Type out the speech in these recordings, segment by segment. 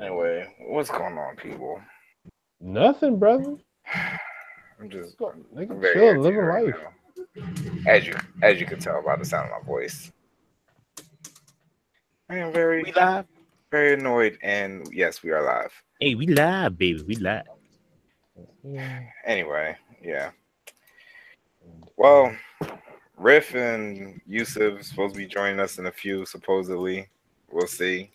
Anyway, what's going on, people? Nothing, brother. I'm just Nigga, very chill, living irritated life. right now. As you can tell by the sound of my voice, I am very annoyed. And yes, we are live. Hey, we live, baby. We live. Anyway, yeah. Well, Riff and Yusuf supposed to be joining us in a few. Supposedly, we'll see.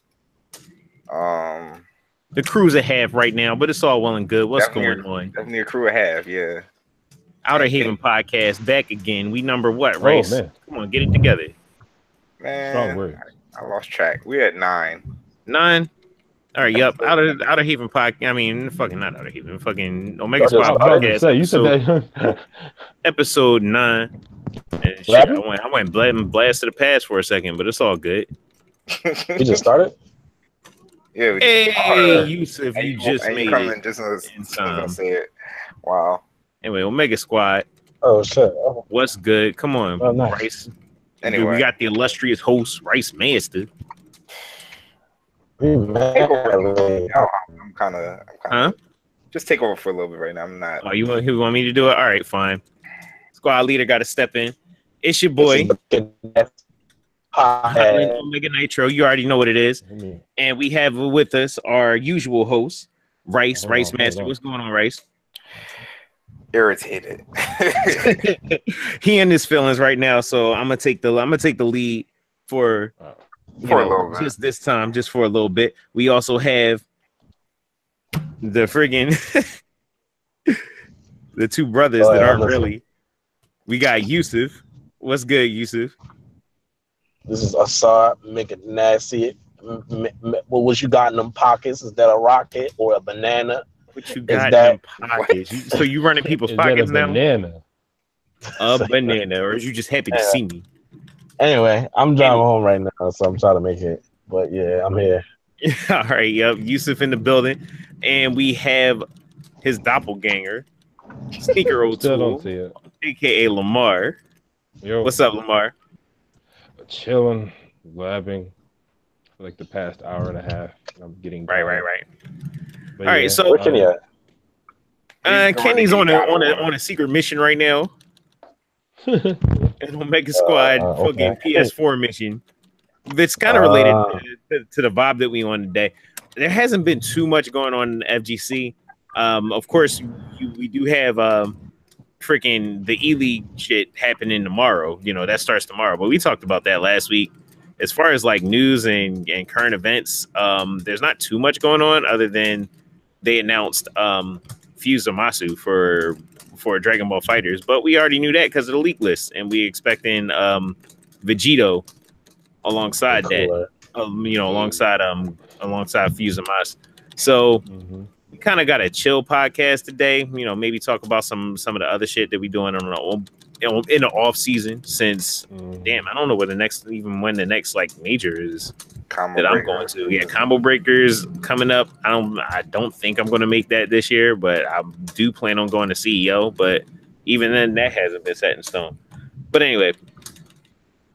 The crew's a half right now, but it's all well and good. What's going on? Definitely a crew a half, yeah. Outer Haven podcast back again. We number what, Rice? Man. Come on, get it together. Man, Strong word. I lost track. We're at 9. 9. All right, yep. Outer Haven podcast. I mean, fucking not Outer Haven. Fucking OmegaSquad podcast. You said that. Episode 9. And shit, I went blast to the past for a second, but it's all good. You just started? Yeah. Hey, Yusuf, you just and made you come it. in just as I say it. Wow. Anyway, OmegaSquad. Oh shit! What's good? Come on, nice. Rice. Anyway, we got the illustrious host, Rice Master. I'm kind of. Just take over for a little bit right now. I'm not. Oh, you want me to do it? All right, fine. Squad leader got to step in. It's your boy. Omega Nitro. You already know what it is. And we have with us our usual host, Rice Master. What's going on, Rice? Irritated. He in his feelings right now, so I'm gonna take the lead for a little bit. Just this time, just for a little bit. We also have the friggin' the two brothers that aren't really. We got Yusuf. What's good, Yusuf? This is Assad. Make it nasty. What you got in them pockets? Is that a rocket or a banana? What you got in them pockets? So you running people's pockets now? A banana, or are you just happy to see me? Anyway, I'm driving home right now, so I'm trying to make it. But yeah, I'm here. All right, yep. Yusuf in the building, and we have his doppelganger, Sneaker O'Toole, aka Lamar. Yo. What's up, Lamar? Chilling, labbing for like the past hour and a half. I'm getting right. But all right, so where Kenny at? Kenny's on a secret mission right now. An OmegaSquad fucking PS4 mission. It's kind of related to the vibe that we on today. There hasn't been too much going on in FGC. Of course, we do have freaking the E-League shit happening tomorrow. You know, that starts tomorrow. But we talked about that last week. As far as like news and current events, there's not too much going on other than they announced Fusamasu for Dragon Ball Fighters, but we already knew that because of the leak list, and we expecting Vegito alongside that, alongside Fusamasu. So we kind of got a chill podcast today. You know, maybe talk about some of the other shit that we doing in the off season. Since damn, I don't know when the next like major is I'm going to. Yeah, Combo Breakers coming up. I don't think I'm going to make that this year, but I do plan on going to CEO. But even then, that hasn't been set in stone. But anyway,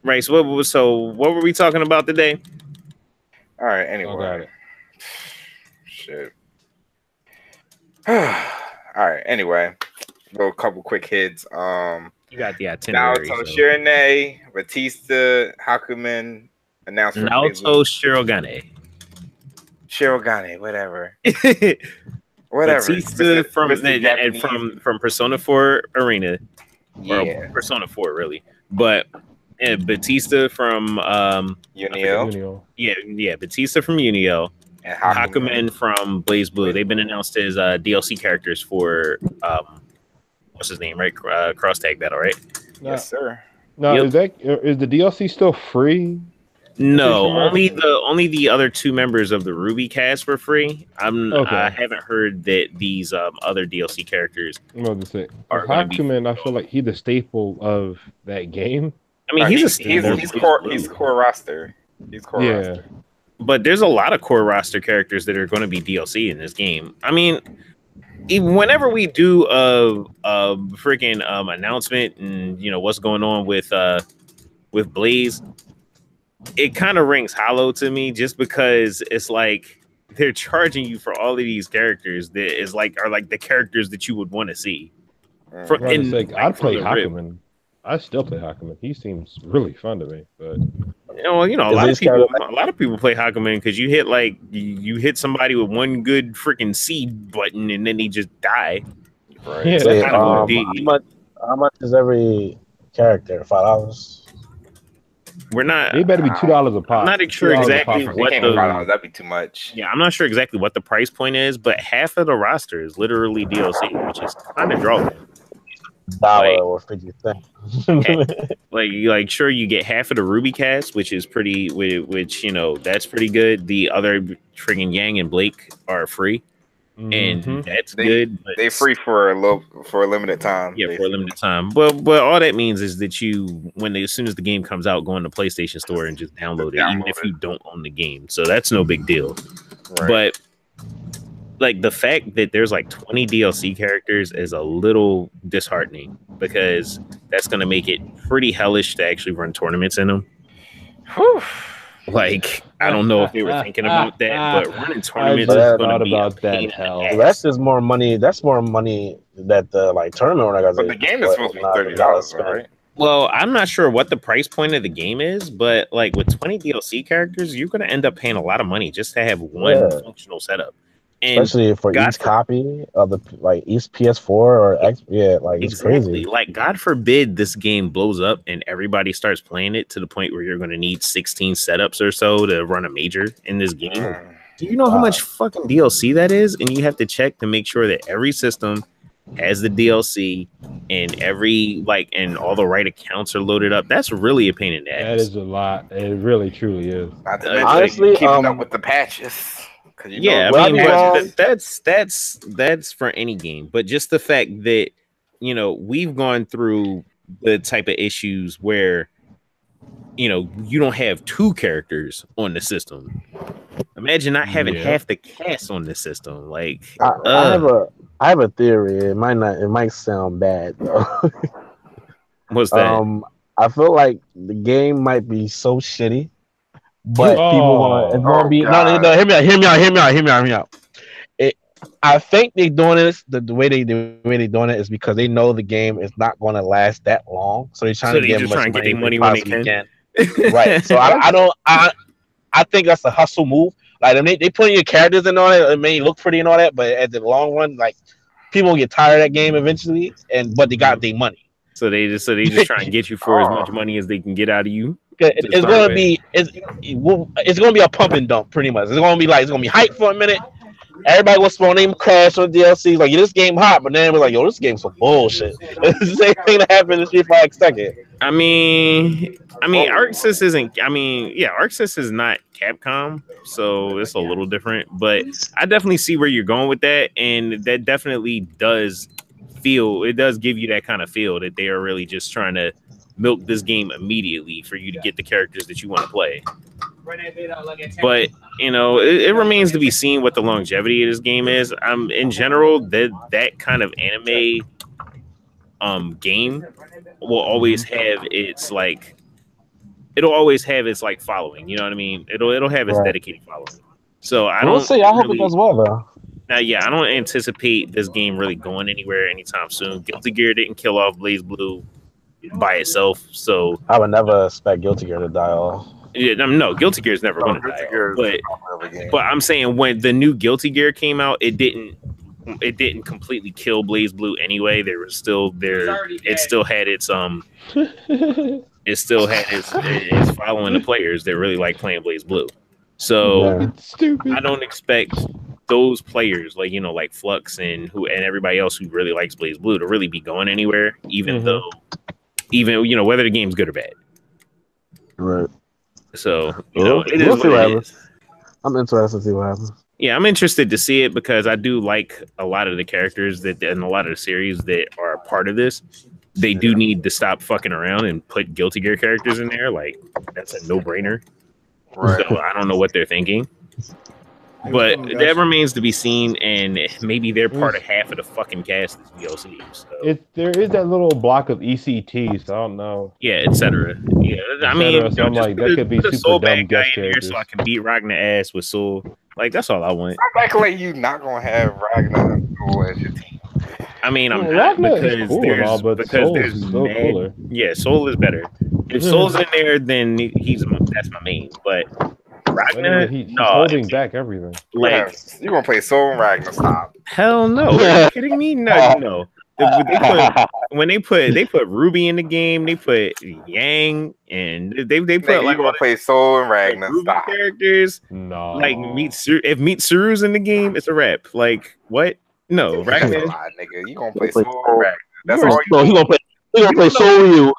right. So what were we talking about today? All right. Anyway, shit. All right. Anyway, a couple quick hits. You got the itinerary. Naoto Shirane, Batista, Hakumen. Announcement. Naoto Shirogane, whatever. Batista from Persona 4 Arena. Or Persona 4, really. But Batista from Unio. Yeah, Batista from Unio. And Hakumen from Blaze Blue. They've been announced as DLC characters for what's his name, right? Cross Tag Battle, right? Yes, sir. Now, is the DLC still free? No, only the other two members of the Ruby cast were free. I haven't heard that these other DLC characters are going to say Hakumen. I feel like he's the staple of that game. I mean, he's core roster. He's core roster. But there's a lot of core roster characters that are going to be DLC in this game. I mean, whenever we do a freaking announcement and what's going on with Blaze, it kind of rings hollow to me just because it's like they're charging you for all of these characters that is like are like the characters that you would want to see. For I'd play Hakuman. I still play Hakuman. He seems really fun to me, but a lot of people play Hakuman because you hit like you hit somebody with one good freaking C button and then they just die. Right. Yeah, that's how much is every character? $5? We're not. They better be $2 a pop. I'm not sure exactly what that'd be too much. Yeah, I'm not sure exactly what the price point is, but half of the roster is literally DLC, which is kind of drawing. Dollar or 50 cents. like sure, you get half of the Ruby cast, which is pretty, which that's pretty good. The other friggin' Yang and Blake are free. And that's good. But they're free for a limited time. Yeah, basically. For a limited time. But all that means is that as soon as the game comes out, go in the PlayStation Store and just download it, even if you don't own the game. So that's no big deal. Right. But like the fact that there's like 20 DLC characters is a little disheartening because that's going to make it pretty hellish to actually run tournaments in them. Whew. Like, I don't know if they were thinking about that, but running tournaments is going to be a pain in the ass. That's just more money. That's more money that the tournament organization. But the game is supposed to be $30, right? Well, I'm not sure what the price point of the game is, but like with 20 DLC characters, you're going to end up paying a lot of money just to have one functional setup. And especially for each copy of each PS4 or X, it's crazy. Like, God forbid this game blows up and everybody starts playing it to the point where you're going to need 16 setups or so to run a major in this game. Do you know how much fucking DLC that is? And you have to check to make sure that every system has the DLC and and all the right accounts are loaded up. That's really a pain in the ass. That is a lot. It really, truly is. Honestly, keeping up with the patches. Yeah, I mean, that's for any game, but just the fact that we've gone through the type of issues where you don't have 2 characters on the system. Imagine not having half the cast on the system. Like, I have a theory. It might sound bad though. What's that? I feel like the game might be so shitty. But people it's gonna be no. Hear me out. I think they're doing this the way they're doing it is because they know the game is not going to last that long, so they're trying to get their money when they can. Right. So I think that's a hustle move. Like they putting your characters in all that, it may look pretty and all that, but at the long run, like people get tired of that game eventually, but they got their money. So they just try and get you for as much money as they can get out of you. It's gonna be a pump and dump pretty much. It's gonna be hype for a minute. Everybody was spawn name crash on DLC. Like, this game hot, but then we're like, yo, this game's some bullshit. It's the same thing that happened in Street Fighter Second. I mean, ArcSys isn't. ArcSys is not Capcom, so it's a little different. But I definitely see where you're going with that, and that definitely does give you that kind of feel that they are really just trying to milk this game immediately for you to get the characters that you want to play. But it remains to be seen what the longevity of this game is. In general, that kind of anime game will always have its following. You know what I mean? It'll have its dedicated following. So I hope it does well though. Now, I don't anticipate this game really going anywhere anytime soon. Guilty Gear didn't kill off BlazBlue by itself, so I would never expect Guilty Gear to die off. Yeah, no, Guilty Gear is never going to die. But I'm saying when the new Guilty Gear came out, it didn't completely kill BlazBlue anyway. There was still there. It still had its its following the players that really like playing BlazBlue. So I don't expect those players like Flux and everybody else who really likes BlazBlue to really be going anywhere, even whether the game's good or bad. Right. So it is what it is. I'm interested to see what happens. Yeah, I'm interested to see it because I do like a lot of the characters and a lot of the series that are a part of this. They do need to stop fucking around and put Guilty Gear characters in there. Like, that's a no-brainer. Right. So I don't know what they're thinking. But that remains to be seen, and maybe they're part of half of the fucking cast of DLC. So. There is that little block of ECT, so I don't know. Yeah, etc. Yeah, I mean, so I'm like, that could be super dumb guest characters. So I can beat Ragnar ass with Soul. Like that's all I want. I'm acting like you not gonna have Ragnar as your team. I mean, I'm not Ragnar is because cool and all, but Soul there's is still mad. cooler. Yeah, Soul is better. If Soul's in there, then that's my main. But Ragnar, He's no, holding back everything. like You gonna play Soul and Ragnar? Stop. hell no. Are you kidding me? No. When they put Ruby in the game, they put Yang, and they put Nigga, like you gonna play Soul and Ragnar? Ruby Stop. characters. No, Like if Mitsuru's in the game, it's a rap. Like what? No, Ragnar. Nigga, you gonna play Soul and Ragnar? That's all No, he gonna play. He gonna play Soul Ryu.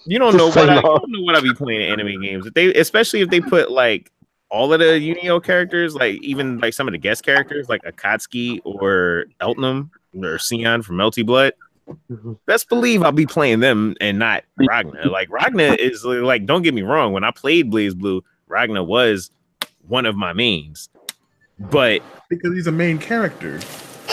You don't know what I be playing in anime games. Especially if they put like all of the Yu-Gi-Oh characters, like even like some of the guest characters, like Akatsuki or Eltnum or Sion from Melty Blood. Best believe I'll be playing them and not Ragnar. Like Ragnar is like, don't get me wrong. When I played Blaze Blue, Ragnar was one of my mains, but because he's a main character.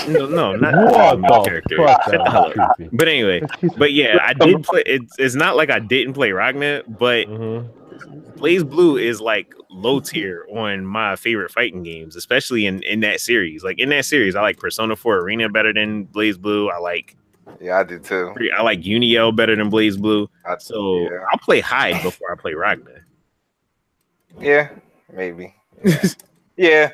No, not a main character. Shut the hell up. But anyway, but yeah, I did play. It's not like I didn't play Ragnar, but Blaze Blue is like low tier on my favorite fighting games, especially in that series. Like in that series, I like Persona 4 Arena better than Blaze Blue. Yeah, I do too. I like Uni-Oh better than Blaze Blue. I'll play Hyde before I play Ragnar. Yeah, maybe. Yeah.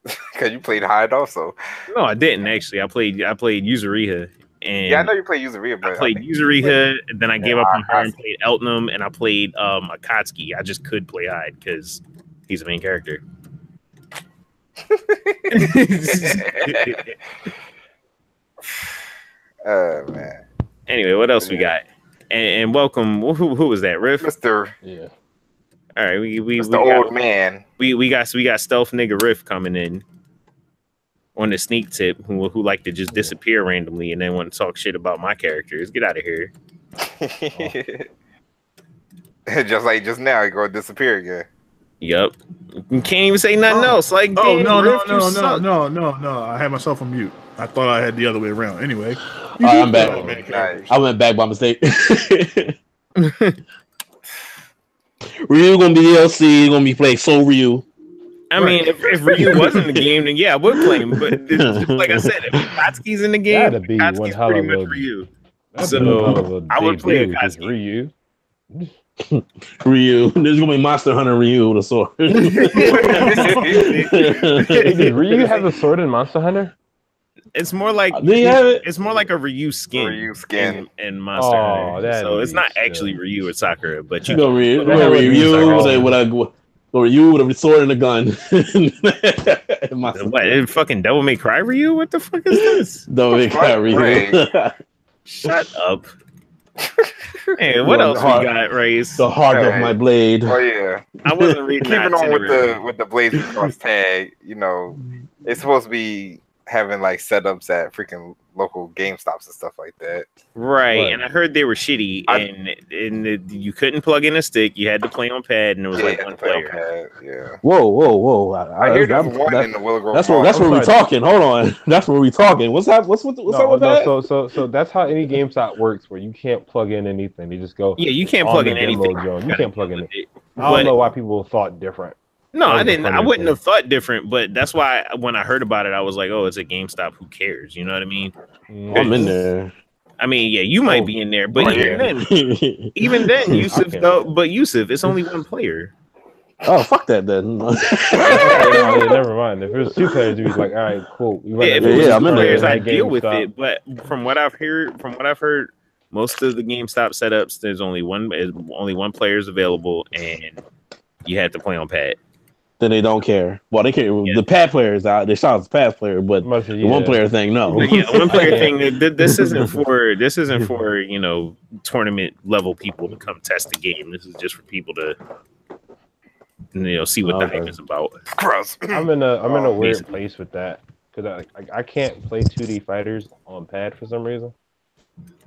Because you played Hyde also. No, I didn't actually. I played Yuzuriha. And yeah, I know you played Yuzuriha, but I played Yuzuriha, and then I gave up on her and played Eltnum, and I played Akatsuki. I just could play Hyde because he's the main character. Oh man. Anyway, what else we got? And welcome. Who was that? Riff? Mr. Yeah. All right, we the old man. We got stealth nigga Riff coming in on the sneak tip who like to just disappear randomly and then want to talk shit about my characters. Get out of here. Just like just now, you go disappear again. Yep. You can't even say nothing else. Like, no. Riff, I had myself on mute. I thought I had the other way around. Anyway, I'm back. Nice. I went back by mistake. Ryu gonna be DLC. Gonna be playing Soul Ryu. I mean, if Ryu was in the game, then yeah, I would play him. But like I said, if Akatsuki's in the game, Akatsuki's pretty much Ryu. So I would play Akatsuki. Ryu. There's gonna be Monster Hunter Ryu with a sword. Did Ryu have a sword in Monster Hunter? It's more like it's more like a Ryu skin. Ryu skin in Monster Hunter. So it's not actually Ryu or Sakura, but you go Ryu with a sword and a gun. What? Fucking Devil May Cry Ryu? What the fuck is this? Devil May Cry Ryu. Shut up. Hey, what else we got, Race? The heart of my blade. Oh yeah, I wasn't reading. Keeping on with the Blaze Cross tag, you know, it's supposed to be having like setups at freaking local GameStops and stuff like that. Right, and I heard they were shitty, and you couldn't plug in a stick. You had to play on pad, and it was like one player. Yeah. Whoa! I hear there's one in the Willow Grove. That's where we're talking. Hold on, that's where we're talking. What's up with that? So that's how any GameStop works, where you can't plug in anything. They just go. Yeah, you can't plug in anything. You can't plug in it. I don't know why people thought different. No, I didn't. I wouldn't have thought different, but that's why when I heard about it, I was like, "Oh, it's a GameStop. Who cares?" You know what I mean? I'm in there. I mean, yeah, you might be in there, but even then, Yusuf, though. But Yusuf, it's only one player. Oh, fuck that then. Never mind. If it was two players, you'd be like, all right, cool. I'm in there. I deal with it, but from what I've heard, most of the GameStop setups, there's only one player is available, and you have to play on pad. Then they don't care. Well, they care. Yeah. The pad player is out. They shot as a pad player, but the one player thing, no. Yeah, one player thing. This isn't for tournament level people to come test the game. This is just for people to see what the hype is about. Gross. I'm in a weird place with that because I can't play 2D fighters on pad for some reason,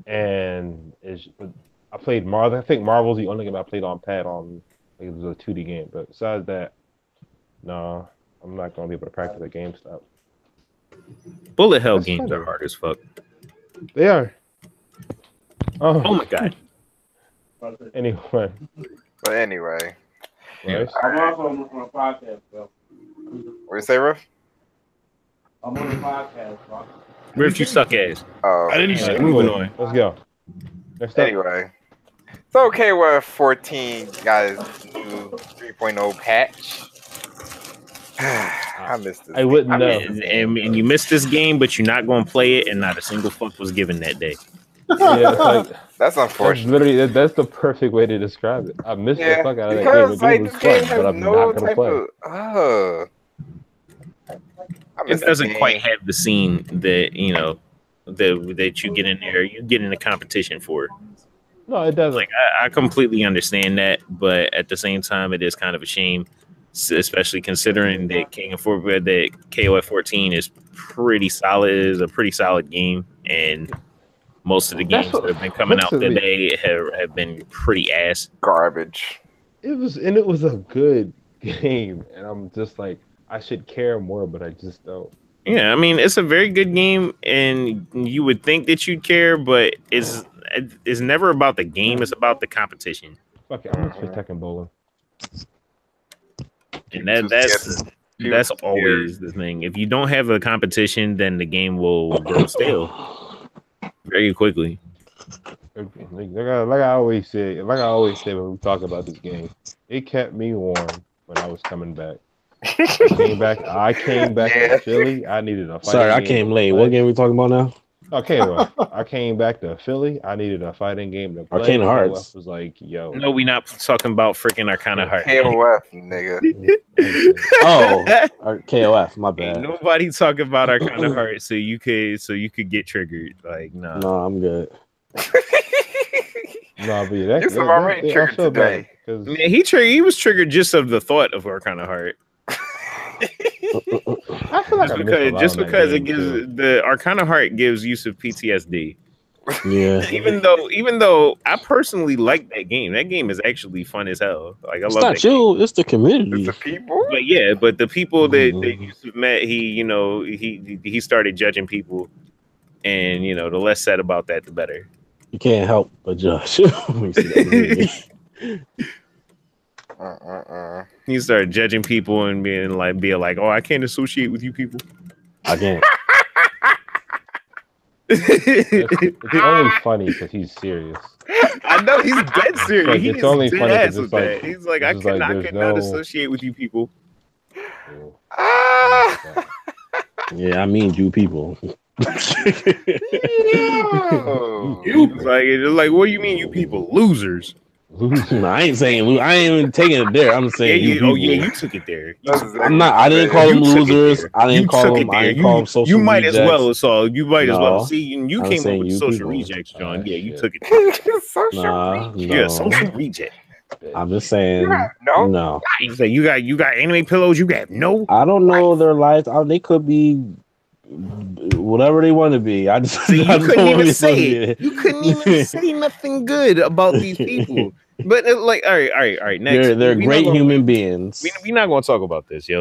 and I played Marvel. I think Marvel's the only game I played on pad on. It was a 2D game, but besides that. No, I'm not gonna be able to practice at GameStop. Bullet hell games are hard as fuck. They are. Oh my god. Anyway. But anyway. Right. I'm also on a podcast, though. What you say, Ruff? I'm on the podcast, bro. Riff, you suck ass. Oh, I didn't Anyway, say moving on. Let's go. Next up. anyway. It's okay with 14 guys new 3.0 patch. I missed this. I wouldn't I know. mean, and you missed this game, but you're not going to play it, and not a single fuck was given that day. Yeah, it's like That's that's unfortunate. literally that's the perfect way to describe it. I missed the fuck out of that game. Because The like game was this game fun, has but I'm no not gonna type play. of. I It missed the doesn't game. quite have the scene that that you get in there. You get in a competition for. No, it doesn't. Like I completely understand that, but at the same time, it is kind of a shame, especially considering that that KOF 14 is pretty solid. Is a pretty solid game, and most of the That's games what that have been coming out fucks with me. today have been pretty ass. Garbage. It was a good game, and I'm just like I should care more, but I just don't. Yeah, I mean it's a very good game, and you would think that you'd care, but it's never about the game. It's about the competition, Fuck it, I'm gonna play Tekken Bowling. and that's always the thing. If you don't have a competition, then the game will grow stale very quickly. Like I always say when we talk about this game, it kept me warm when I was coming back. I came back to Philly. I needed a fighting Sorry, I game came to late. play. What game we talking about now? Okay, well, I came back to Philly. I needed a fighting game to play. Arcana Hearts. KOF was like, yo. No, we not talking about freaking Arcana Heart. KOF, nigga. Oh, KOF. My Ain't bad. nobody talking about Arcana Heart, so you could get triggered. Like, nah. No, I'm good. No, but yeah, Yusuf already triggered today. Man, he was triggered just of the thought of Arcana Heart. I feel like Just because it gives the Arcana Heart gives Yusuf PTSD. Yeah. Even though I personally like that game. That game is actually fun as hell. Like I It's love not that you. It's the community. It's the people. But yeah, but the people that Yusuf met, he started judging people, and the less said about that, the better. You can't help but judge. When you see that movie. He started judging people and being like, oh, I can't associate with you people. I can't. It's only funny because he's serious. I know he's dead serious. Like, He it's is only dead funny 'cause ass it's with like- that. He's like, it's I just like, could there's not no- associate with you people. Ah! Yeah, I mean you people. Yo. It's like, what do you mean, you people losers? No, I ain't saying. I ain't even taking it there. I'm saying you people. You took it there. I'm not. I didn't call them You took it losers. there. I didn't You call took them. it I there. didn't call them social. You might as rejects. well assault. You might as well. No, See, you I'm came up saying with you social people. rejects, John. Yeah, you shit. took it. Social Nah, media. Yeah, no. social reject. I'm just saying. No. No. You say you got anime pillows. You got no. I don't know their lives. They could be whatever they want to be. I just. See, you I don't couldn't know what even they say wanna it. be. You couldn't even say nothing good about these people. But all right. Next, They're We great not gonna- human beings. We're not going to talk about this, yo.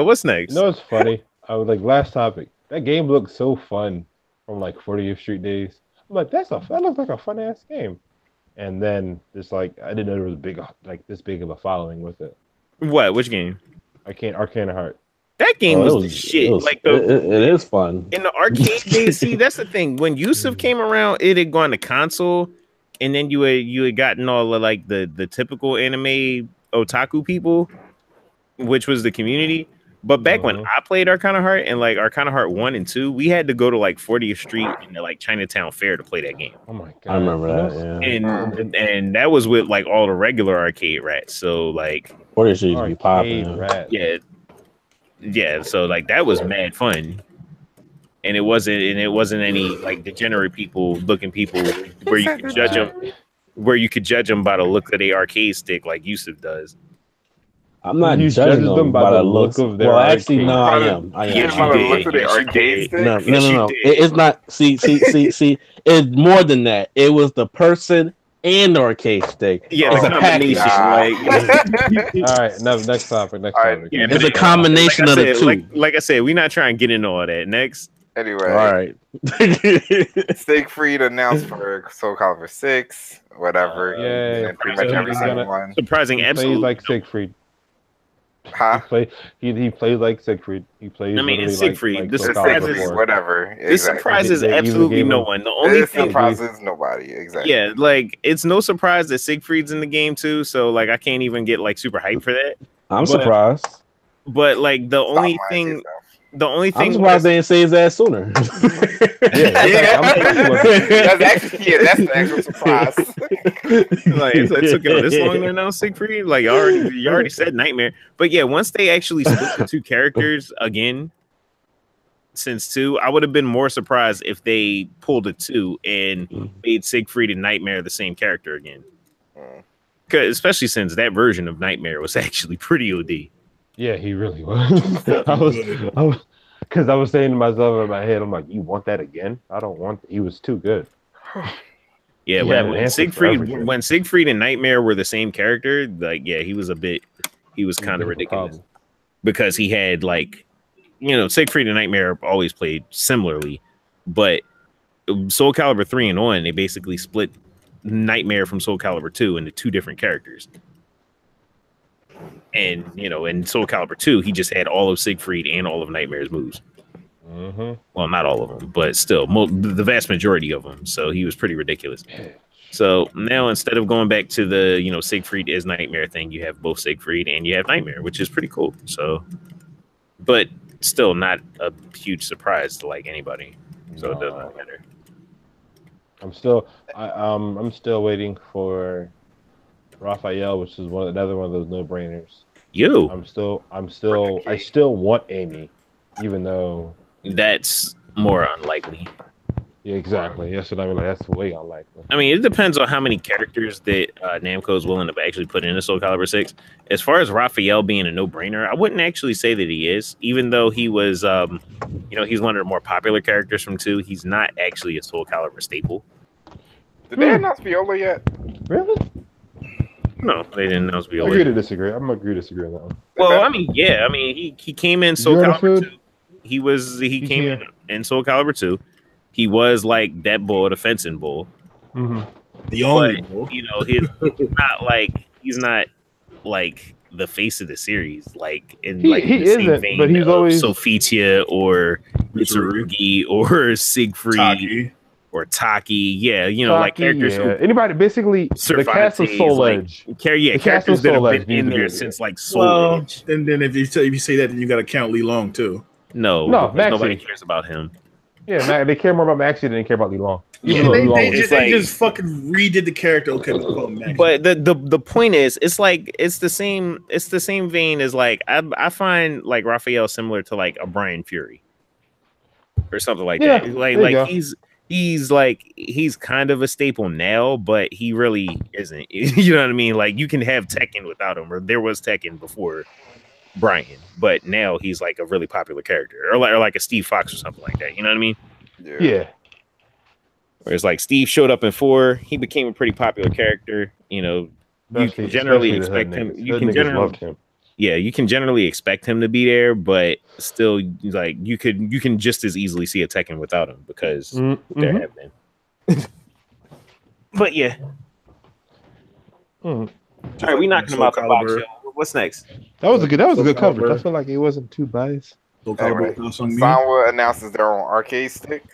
What's next? You know what's funny? I was like, last topic. That game looked so fun from like 40th Street days. I'm like, that looks like a fun ass game. And then it's like I didn't know there was this big of a following with it. What? Which game? Arcana Heart. That game Oh, was the shit. it is fun. In the arcade days, see, that's the thing. When Yusuf came around, it had gone to console, and then you had gotten all of like the typical anime otaku people, which was the community. But back when I played Arcana Heart and like Arcana Heart 1 and 2, we had to go to like 40th Street and like Chinatown Fair to play that game. Oh my god. I remember that. Yeah. And that was with like all the regular arcade rats. So like 40th Street used to be popping. yeah. So like that was mad fun. And it wasn't any like degenerate looking people where you could judge them by the look of their arcade stick like Yusuf does. I'm not He judging judges them by the look of their Well, actually, arcade. no, I am. Yes, By you the did. look of the Yes, you arcade did. stick? No. Yes, you did. It's not. See. It's more than that. It was the person and the arcade stick. Yeah, It's the a package. combination. All right, next topic. All right. Yeah, It's a combination of the two. Like I said, we're not trying to get into all that. Next. Anyway, All right. Steak Free announced for Soul Calibur 6, whatever. Yay. And pretty much So every he's single gonna- one. Surprising, Plays absolutely. like Siegfried. Huh? He plays like Siegfried. He plays. I mean, it's Siegfried. Like this Soul surprises Calibur 4. Whatever. This surprises They even absolutely gave no him- one. The only It thing, surprises nobody. Exactly. yeah, like it's no surprise that Siegfried's in the game too. So like, I can't even get like super hyped for that. I'm surprised. But like the Stop only lying to thing, yourself. the only I'm thing, surprised they didn't say his ass sooner. That's actually that's the actual surprise. like it took y'all this long to announce Siegfried. Like you already said Nightmare. But yeah, once they actually split the two characters again, since 2, I would have been more surprised if they pulled a 2 and made Siegfried and Nightmare the same character again. Especially since that version of Nightmare was actually pretty OD. Yeah, he really was. Because I was saying to myself in my head, I'm like, you want that again? I don't want. He was too good. Yeah, when Siegfried and Nightmare were the same character, like yeah, he was kind of ridiculous because he had like, Siegfried and Nightmare always played similarly, but Soul Calibur 3 and on, they basically split Nightmare from Soul Calibur 2 into 2 different characters. And in Soul Calibur 2, he just had all of Siegfried and all of Nightmare's moves. Well, not all of them, but still, the vast majority of them. So he was pretty ridiculous. So now instead of going back to the Siegfried is Nightmare thing, you have both Siegfried and you have Nightmare, which is pretty cool. So, but still not a huge surprise to like anybody. So it doesn't matter. I'm still waiting for Raphael, which is another one of those no-brainers. I still want Amy, even though that's more unlikely. Yeah, exactly. That's what I mean. Like, that's way unlikely. I mean, it depends on how many characters that Namco is willing to actually put into Soul Calibur 6. As far as Raphael being a no-brainer, I wouldn't actually say that he is, even though he was, he's one of the more popular characters from 2. He's not actually a Soul Calibur staple. Did they announce Viola yet? Really? No, they didn't announce Viola. I'm going to disagree on that one. Well, I mean, yeah. I mean, he came in Soul Calibur 2. He came in Soul Calibur 2. He was like that bull, the fencing bull. The only bull. He's not like the face of the series. Like in he the same isn't, vein but he's of always Sophitia or Mitsurugi or Siegfried. Taki. Or Taki, yeah, Taki, like characters who anybody basically the cast of Soul Edge. Characters that have been in there since like Soul Edge. And then if you say that, then you got to count Lee Long too. No, nobody cares about him. Yeah, they care more about Maxi than they care about Lee Long. Yeah, they just fucking redid the character. Okay, let's call him Maxi. But the point is, it's the same vein as like I find like Raphael similar to like a Brian Fury or something like that. Like he's kind of a staple now, but he really isn't. You know what I mean? Like you can have Tekken without him, or there was Tekken before Brian, but now he's like a really popular character, or like a Steve Fox or something like that. You know what I mean? Yeah. Whereas like Steve showed up in 4, he became a pretty popular character. You can generally expect him. You can generally expect him to be there, but still, like you can just as easily see a Tekken without him because there have been. But yeah. All right, we knocking him out the box. What's next? That was a good coverage. I feel like it wasn't too biased. Anyway, Sanwa announces their own arcade stick.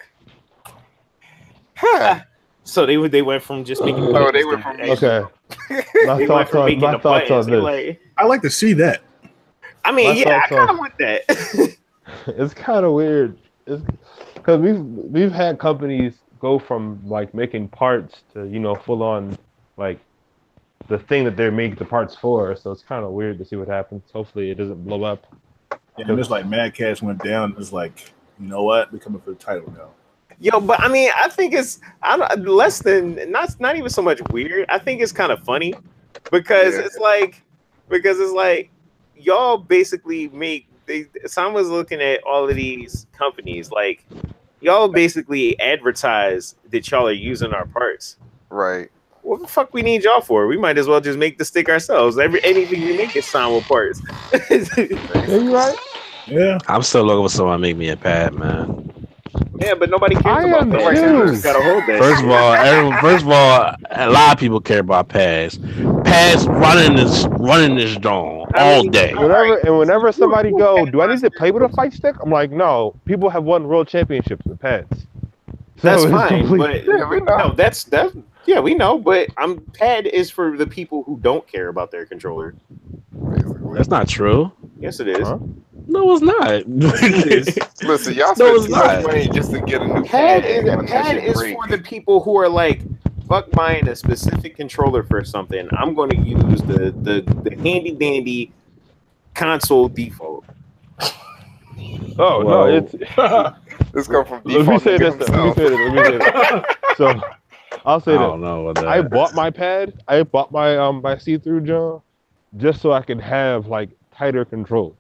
Huh. So they went from just making. Oh, they went from okay. My thoughts on this. Like, I like to see that. I mean, I kind of want that. It's kind of weird. Because we've had companies go from like making parts to full on like the thing that they're making the parts for. So it's kind of weird to see what happens. Hopefully it doesn't blow up. And just like Mad Cash went down, it's like, you know what? We're coming for the title now. Yo, but I mean, I think it's less than not even so much weird. I think it's kind of funny because it's like y'all basically someone's looking at all of these companies like y'all basically advertise that y'all are using our parts. Right. What the fuck we need y'all for? We might as well just make the stick ourselves. Anything we make is Sanwa parts. Are you right? Yeah. I'm still looking for someone to make me a pad, man. Yeah, but nobody cares about that. Gotta hold that. First of all, a lot of people care about pads. Pads running this dome. all day. Whenever somebody go, do I need to play with a fight stick? I'm like, no. People have won world championships with pads. That's fine, but no, that's yeah, we know. But pad is for the people who don't care about their controller. That's not true. Yes, it is. Huh? No, it's not. Listen, y'all spend too much money just to get a new pad. Pad is for the people who are like, fuck buying a specific controller for something. I'm going to use the handy dandy console default. Oh no, it's this comes from default. Let me say this. So I'll say this. Know that. I bought my pad. I bought my see-through John just so I could have like tighter controls.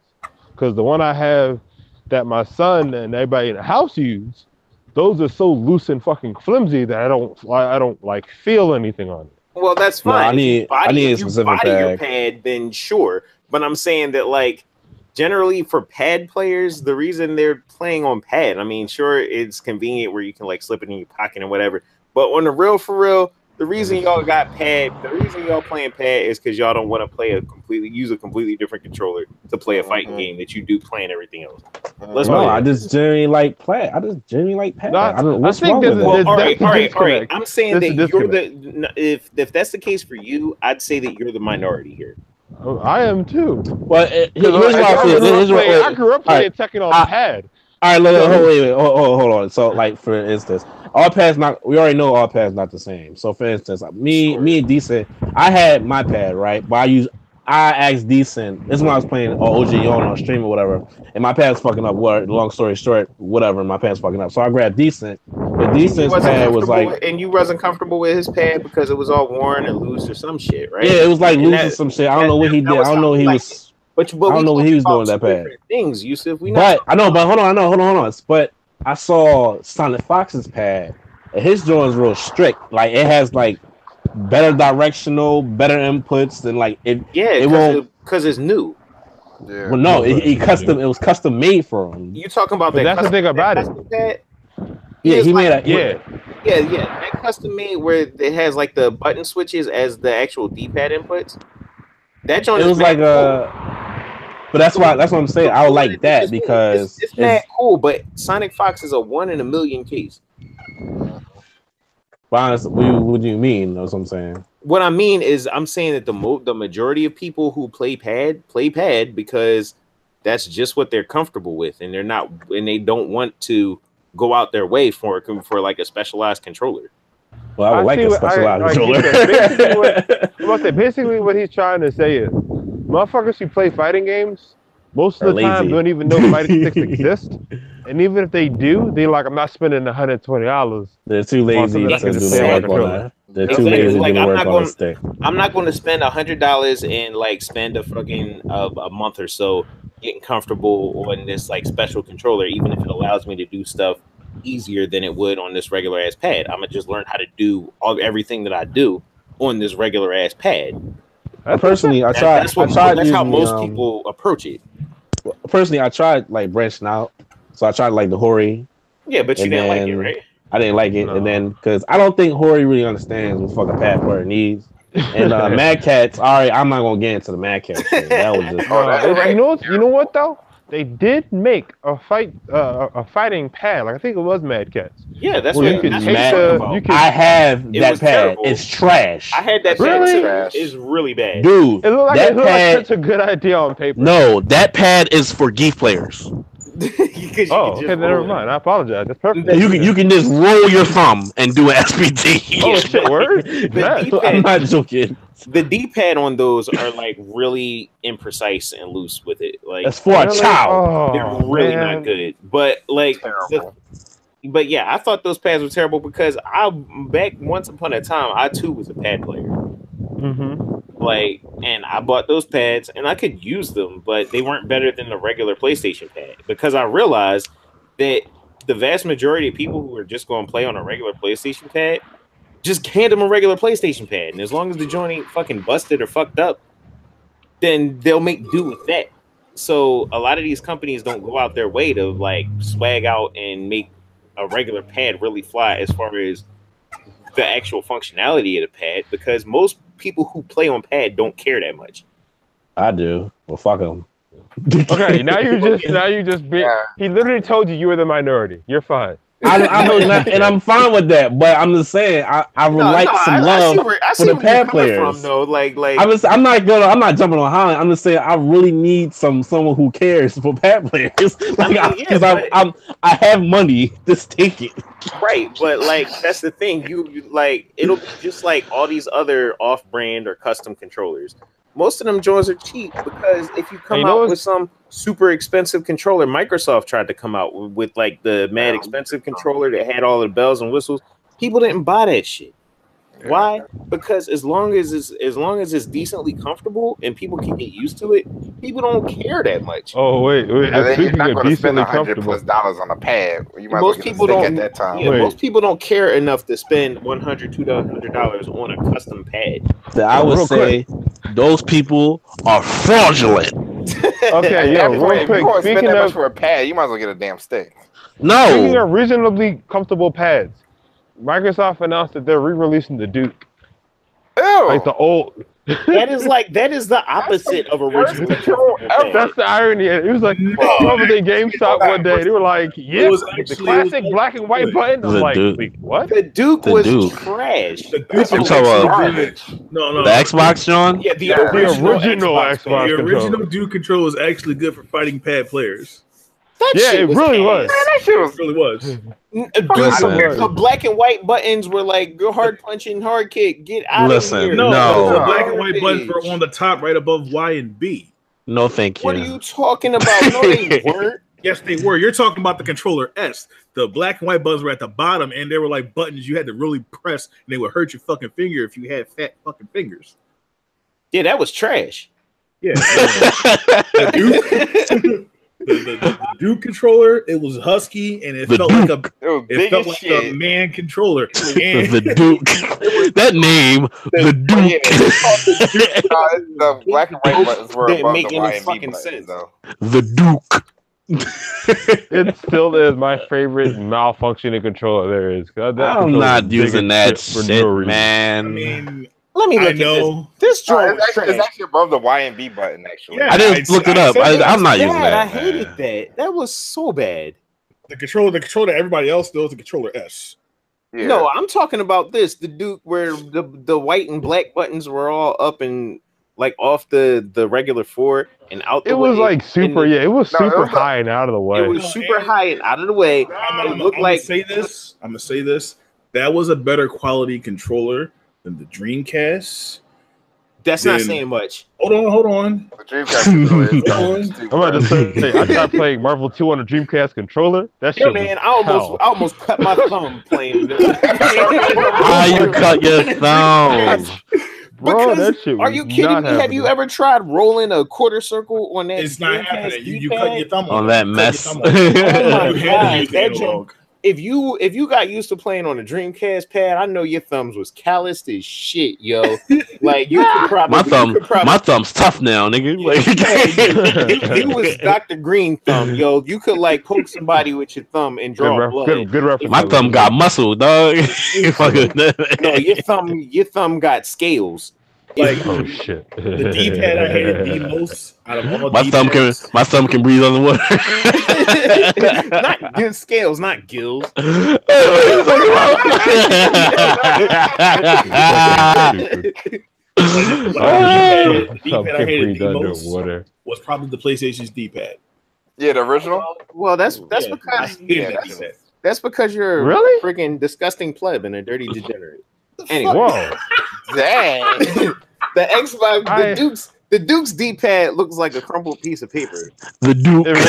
Because the one I have that my son and everybody in the house use, those are so loose and fucking flimsy that I don't like feel anything on it. Well, that's fine. No, I need a specific pad. Your pad, then sure. But I'm saying that like generally for pad players, the reason they're playing on pad, I mean, sure, it's convenient where you can like slip it in your pocket and whatever. But on the real, for real, the reason y'all got pad, the reason y'all playing pad is because y'all don't want to use a completely different controller to play a fighting game that you do playing everything else. I just generally like pad. No, what's wrong with that? All right. I'm saying that you're if that's the case for you, I'd say that you're the minority here. I am too. Well, I grew up playing Tekken on pad. All right, hold on. So, like for instance, all pads we already know all pads not the same. So, for instance, me and Decent, I had my pad right, but I asked Decent. This is when I was playing OG on stream or whatever, and my pad's fucking up. Long story short, whatever, my pad's fucking up. So I grabbed Decent, but Decent's pad was like, and you wasn't comfortable with his pad because it was all worn and loose or some shit, right? Yeah, it was like loose or some shit. I don't know what he did. I don't know he was. But I don't know what he was doing that pad. Things, Yusuf. Hold on. But I saw Sonic Fox's pad, and his drawing's real strict. Like it has like better directional, better inputs than like it. Yeah, it won't because it's new. Yeah. Well, no, it was custom made for him. You talking about that? That's the thing about it. Pad? Yeah, he made a yeah. That custom made where it has like the button switches as the actual D-pad inputs. That joint was like but that's what I'm saying. I would like that because it's mad cool. But Sonic Fox is a 1 in a million case. But honestly, what do you mean? That's what I'm saying. What I mean is, I'm saying that the majority of people who play pad because that's just what they're comfortable with, and they don't want to go out their way for like a specialized controller. Well, I would like a specialized controller. Basically, what he's trying to say is, motherfuckers who play fighting games, most of the time don't even know fighting sticks exist. And even if they do, they're like, I'm not spending $120. They're too lazy to do the work on that. They're too lazy to do the work on a stick. I'm not going to spend $100 and like spend a fucking a month or so getting comfortable on this like special controller, even if it allows me to do stuff easier than it would on this regular ass pad. I'm gonna just learn how to do everything that I do on this regular ass pad. Personally, I tried. That's how most people approach it. Personally, I tried like branching out. So I tried like the Hori. Yeah, but you didn't like it, right? I didn't like it, and then because I don't think Hori really understands what fucking pad player needs. And Mad Catz, all right, I'm not gonna get into the Mad Catz thing. That was just. You know what though? They did make a fighting pad. Like I think it was Mad Catz. Yeah, that's what you can I have that pad. Terrible. It's trash. I had that pad too. It's really bad. Dude, it looked like such a good idea on paper. No, that pad is for geek players. Okay, never mind. I apologize. That's perfect. You can just roll your thumb and do an SPT. Oh shit, word? I'm not joking. The D-pad on those are like really imprecise and loose with it. Like that's for a child. They're really not good. But like, but yeah, I thought those pads were terrible because back once upon a time, I too was a pad player. Mm-hmm. Like, and I bought those pads and I could use them, but they weren't better than the regular PlayStation pad because I realized that the vast majority of people who are just going to play on a regular PlayStation pad just hand them a regular PlayStation pad, and as long as the joint ain't fucking busted or fucked up, then they'll make do with that. So a lot of these companies don't go out their way to like swag out and make a regular pad really fly as far as the actual functionality of the pad, because most people who play on pad don't care that much. I do. Well, fuck him. Okay, now you just he literally told you were the minority. You're fine. I know, and I'm fine with that. But I'm just saying, I would like some love for the pad players. From, though. Like I'm not jumping on Holland. I'm just saying, I really need someone who cares for pad players. Because I have money. Just take it. Right, but like that's the thing. You like it'll be just like all these other off-brand or custom controllers. Most of them joints are cheap because if you come out with some super expensive controller, Microsoft tried to come out with like the mad expensive controller that had all the bells and whistles. People didn't buy that shit. Why? Because as long as it's decently comfortable and people can get used to it, people don't care that much. Oh wait. You're not going to spend $100+ on a pad. You might most people don't at that time. Yeah, most people don't care enough to spend $100, $200 on a custom pad. I would say those people are fraudulent. Okay, yo, real quick. Speaking that much for a pad, you might as well get a damn stick. No. Speaking of reasonably comfortable pads, Microsoft announced that they're re-releasing the Duke. Ew. Like the old. that is the opposite of original control. That's the irony. It was like over the GameStop one day. They were like, "Yeah, the classic black and white button." I'm like, wait, what? The Duke was trash. The Duke was garbage. No. The Xbox, John? Yeah, the original Xbox. The original Duke controller was actually good for fighting pad players. It really was. Man, that shit really was. The black and white buttons were like go hard punching, hard kick. Get out of here. No. The black and white buttons were on the top right above Y and B. No, thank you. What are you talking about? No, they weren't. Yes, they were. You're talking about the controller S. The black and white buttons were at the bottom, and they were like buttons you had to really press, and they would hurt your fucking finger if you had fat fucking fingers. Yeah, that was trash. Yeah. The Duke controller, it was husky and it felt like a man controller. And the Duke, that name, the Duke. The black and white buttons were above make the any Y and B fucking buttons, sense. though. The Duke. It still is my favorite malfunctioning controller there is. I'm not using that shit, man. I mean, let me look at this. This joint it's actually above the Y and B button, actually. Yeah, I didn't look it up. I'm not using that. I hated that. That was so bad. The controller that everybody else knows, the controller S. Yeah. No, I'm talking about this, the Duke where the white and black buttons were all up and like off the regular 4 and out the way. It was like super, it was super high and out of the way. It was super high and out of the way. I'm gonna say this. That was a better quality controller than the Dreamcast. That's not saying much. Hold on. The Dreamcast I'm about to say, I tried playing Marvel 2 on a Dreamcast controller. That shit man, I almost cut my thumb playing this. You cut your thumb. Bro, that shit. Are you kidding me? Have you ever tried rolling a quarter circle on that? It's not happening. You cut your thumb on that mess. Oh my God, if you got used to playing on a Dreamcast pad, I know your thumbs was calloused as shit, yo. Like you could probably my thumb's tough now, nigga. Like you was Dr. Green thumb, yo. You could like poke somebody with your thumb and draw blood. Good reference. My thumb got muscle, dog. No, your thumb got scales. Like oh shit. The D-pad I hated the most out of all my thumb can breathe on the water. Not good scales, not gills. D-pad I hated the most was probably the PlayStation's D-pad. Yeah, the original. Well, that's because you're really freaking disgusting pleb and a dirty degenerate. Anyway, whoa, dang. The Xbox, the Duke's D-pad looks like a crumpled piece of paper. The Duke. It really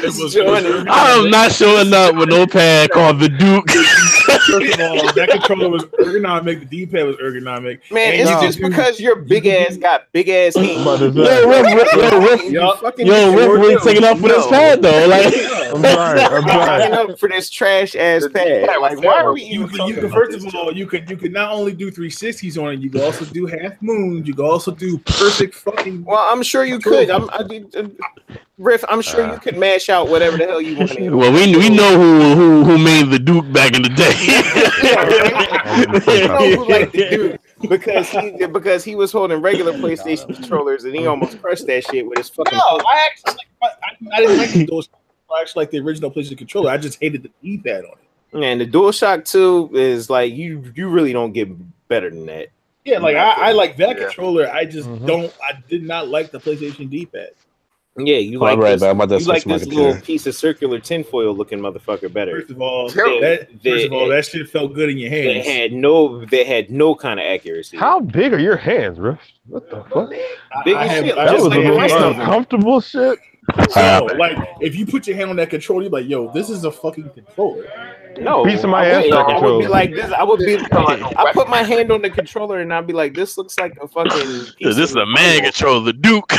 is. I'm not showing up with no pad called the Duke. First of all, that controller was ergonomic. The D-pad was ergonomic. Man, it's just because your big ass got big ass hands. Yo, Rick taking up for this pad though. Like, I'm trying. Up for this trash ass pad. Like, why are we even? First of all, you could not only do 360s on it, you could also do half moons. You could also do perfect fucking. Well, I'm sure you could. Riff, I'm sure you could mash out whatever the hell you want. Well, we know who made the Duke back in the day. You know who liked the Duke. because he was holding regular PlayStation controllers and he almost crushed that shit with his fucking. No, I actually I didn't like the DualShock. I actually like the original PlayStation controller. I just hated the D-pad on it. And the DualShock 2 is like you really don't get better than that. Yeah, like I like that controller. I just don't. I did not like the PlayStation D-pad. Yeah, you like this, you like this little piece of circular tinfoil looking motherfucker better. First of all, that shit felt good in your hands. They had no kind of accuracy. How big are your hands, bro? What the fuck? Big as shit. That was the most uncomfortable shit. So, like, if you put your hand on that controller, you're like, yo, this is a fucking controller. No, beat somebody ass. I would be like this. I would be. I put my hand on the controller and I'd be like, this looks like a fucking. This is a man controller, the Duke.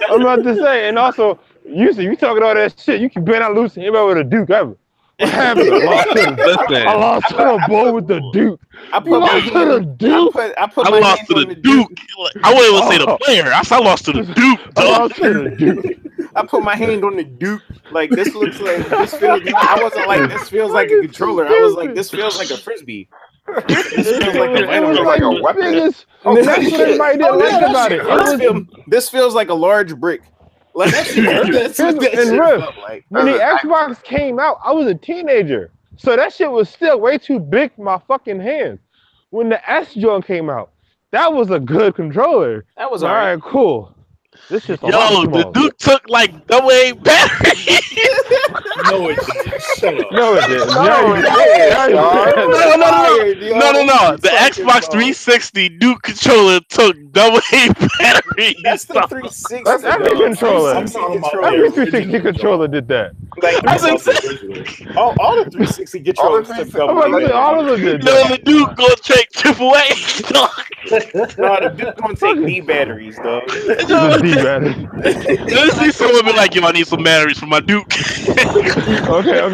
I'm about to say, and also, you talking all that shit. You can bet I lose to anybody with a Duke ever. What happened? I lost to the boy with the Duke. I lost to the Duke. I lost to the Duke. I wouldn't even say the player. I lost to the Duke. I lost to the Duke. I put my hand on the Duke. Like this looks like this feels. I wasn't like this feels like a controller. I was like this feels like a frisbee. This feels like a weapon. And then that's what everybody didn't like about it. This feels like a large brick. Like when the Xbox came out, I was a teenager, so that shit was still way too big for my fucking hands. When the S joint came out, that was a good controller. That was all right. Cool. This is the Duke took like double A battery. No, it didn't. Shut up. No, it didn't. No. The Xbox 360 Duke controller took double A battery. That's the 360. That's every controller. Every 360 controller did that. Like, all the 360 controllers took double A. All of them did that. No, the Duke gonna take triple A. No, the Duke gonna take D batteries, though. Let's see someone be like, yo, I need some batteries for my Duke. Okay. All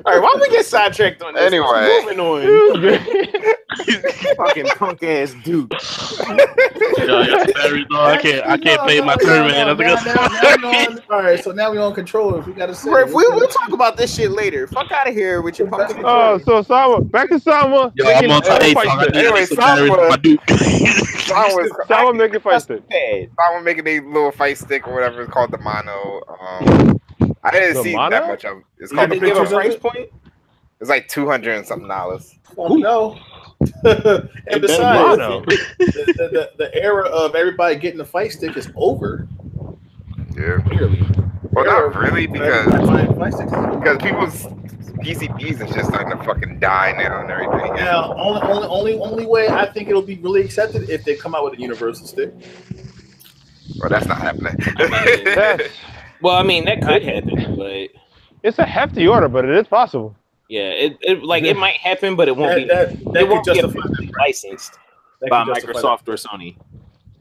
right, why don't we get sidetracked on this? Anyway. Moving on. Fucking punk ass Duke. I can't pay my turn, man. All right, so now we're on controllers. We gotta say we'll talk about this shit later. Fuck out of here with your punk controller. Oh, so Sama, back to Sama. Yo, I'm on tape. Anyway, Sama making fight stick. Sama making a little fight stick or whatever it's called, the mono. I didn't see that much of it. It's called the give a price point. It's like $200 and something. Oh no. And besides, the era of everybody getting a fight stick is over. Yeah. Clearly. Well, not really, because people's PCBs and shit starting to fucking die now and everything. Now, only way I think it'll be really accepted if they come out with a universal stick. Well, that's not happening. Well, I mean, that could happen, but it's a hefty order, but it is possible. Yeah, it might happen, but it won't be. It won't be licensed by Microsoft or Sony.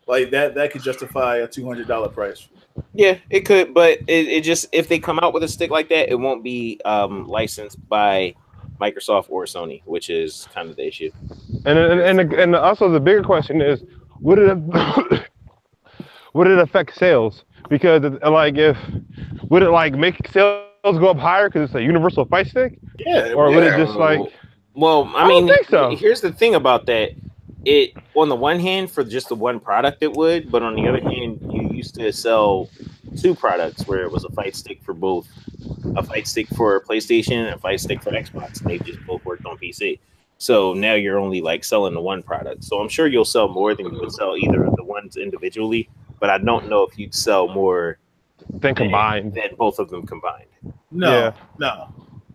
Like that could justify a $200 price. Yeah, it could, but it just if they come out with a stick like that, it won't be licensed by Microsoft or Sony, which is kind of the issue. And also the bigger question is, would it affect sales? Because would it make sales go up higher because it's a universal fight stick? Yeah. Or would it just Well, I mean, don't think so. Here's the thing about that. It on the one hand, for just the one product, it would, but on the other hand, you used to sell two products where it was a fight stick for both, a fight stick for PlayStation and a fight stick for Xbox. And they just both worked on PC. So now you're only selling the one product. So I'm sure you'll sell more than you would sell either of the ones individually, but I don't know if you'd sell more than combined than both of them combined. No.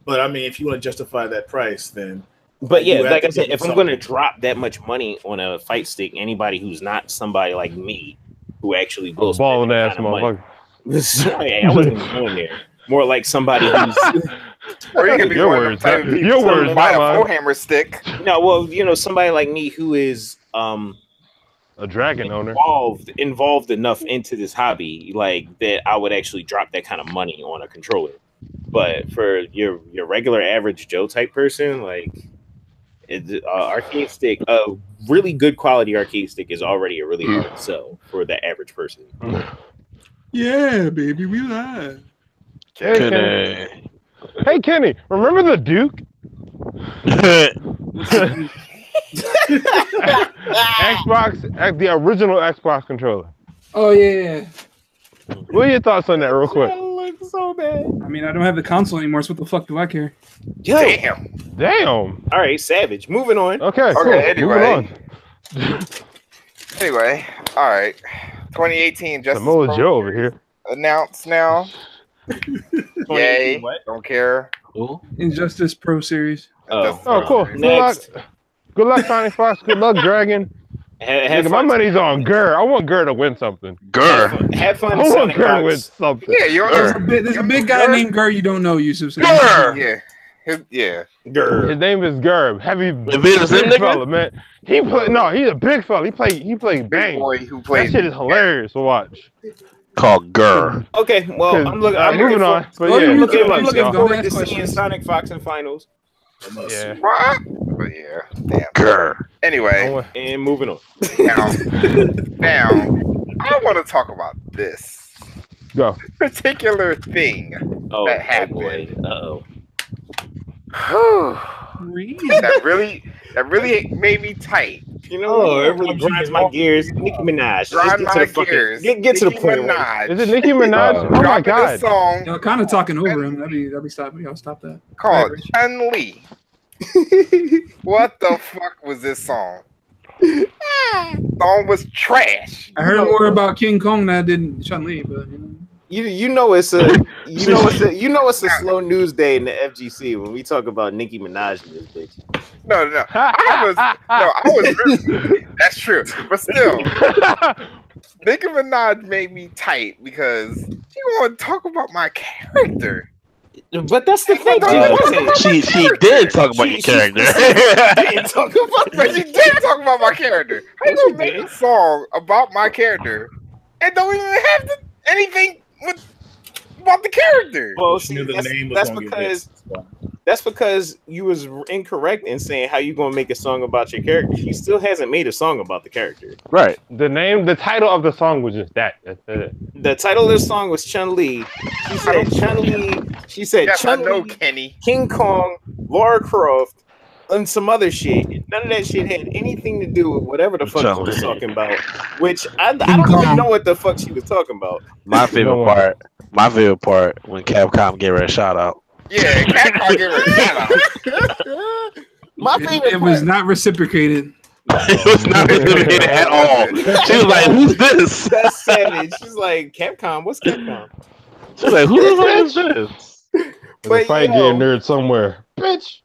But I mean, if you want to justify that price, then. But yeah, like I said, if I'm going to drop that much money on a fight stick, anybody who's not somebody like me, who actually will balling ass motherfucker. I wasn't even going there. More like somebody who's. Or you could be your words, my hammer stick. No, well, somebody like me who is a dragon owner, involved enough into this hobby, like that, I would actually drop that kind of money on a controller. But for your regular average Joe type person, arcade stick, a really good quality arcade stick is already a really hard sell for the average person. Yeah, baby, we live. Hey, Kenny, remember the Duke? Xbox, the original Xbox controller. Oh yeah. What are your thoughts on that, real quick? Looks so bad. I mean, I don't have the console anymore, so what the fuck do I care? Yo. Damn. All right, Savage. Moving on. Okay. Cool. Anyway. Moving on. Anyway, all right. 2018 just Samoa Joe over here. announced now. Yay! What? Don't care. Injustice Pro Series. Oh, cool. Next. Good luck, Sonic Fox. Good luck, Dragon. Nigga, my money's on Gurr. I want Gurr to win something. Gurr. Have fun. I want Sonic Gurr to win Fox. something. Yeah, There's a big guy named Gurr you don't know, Yusuf. So Gurr. Yeah. Grr. His name is Gurr. Heavy If big it was him, fella, man. He play no, he's a big fella. He played Big bang. boy who That plays. shit is hilarious to watch. Called Gurr. Okay, well, I'm moving on. But Oh, yeah, you good luck, looking y'all. forward to Ask seeing questions. Sonic Fox in finals. Yeah. What? But yeah, damn. Gurr. Anyway, And moving on. now, I want to talk about this Go. particular thing Oh, that boy. happened. Uh-oh. that really made me tight. You know, it really grinds my gears. Nicki Minaj. Grind Just my get to the gears. fucking, get to the Nicki point. Minaj Is it Nicki Minaj? Oh my dropping a god. song Y'all kind of talking over him. That'd be stop. Y'all stop that. called Chun-Li. What the fuck was this song? Song was trash. I heard more about King Kong than I did Chun-Li, but you know. You know it's a slow news day in the FGC when we talk about Nicki Minaj and this bitch. No. I was really, that's true. But still, Nicki Minaj made me tight because she want to talk about my character. But that's the thing. She did talk about your character. Didn't talk about But she did talk about my character. How you gonna make a song about my character and don't even have anything about the character? Well, She see, knew the name was that's gonna get because hit. that's because you was incorrect in saying how you gonna make a song about your character. She still hasn't made a song about the character. Right. The title of the song was just that. That's it. The title of the song was Chun-Li. She said Chun-Li. She said Yes, I know, Chun-Li, Kenny. King Kong, Lara Croft, and some other shit. None of that shit had anything to do with whatever the fuck she was talking about. Which I don't even know what the fuck she was talking about. My favorite part when Capcom gave her a shout out. Yeah, Capcom gave her a shout out. My favorite It was part. not reciprocated. It was not intimidated at all. She was like, "Who's this?" That's savage. She's like, Capcom. What's Capcom? She was like, "Who the fuck is this?" There's a fight game nerd somewhere. Bitch.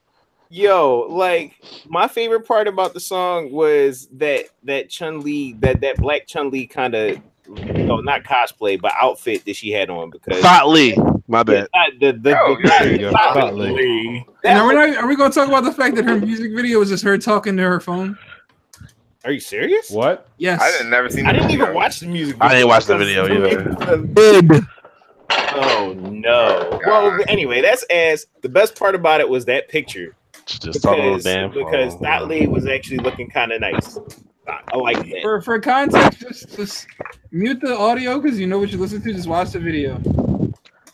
Yo, like my favorite part about the song was that Chun-Li, that black Chun-Li kind of, not cosplay, but outfit that she had on because Thought Lee. My bad. There you go. Thought Lee. And are we going to talk about the fact that her music video was just her talking to her phone? Are you serious? What? Yes. I didn't never seen. I didn't even watch the music video. I didn't watch the video either. Oh no. Well, anyway, that's as the best part about it was that picture. Just talking a little damn. Because Thought Lee was actually looking kind of nice. I like that. For context, just mute the audio because you know what you listen to. Just watch the video.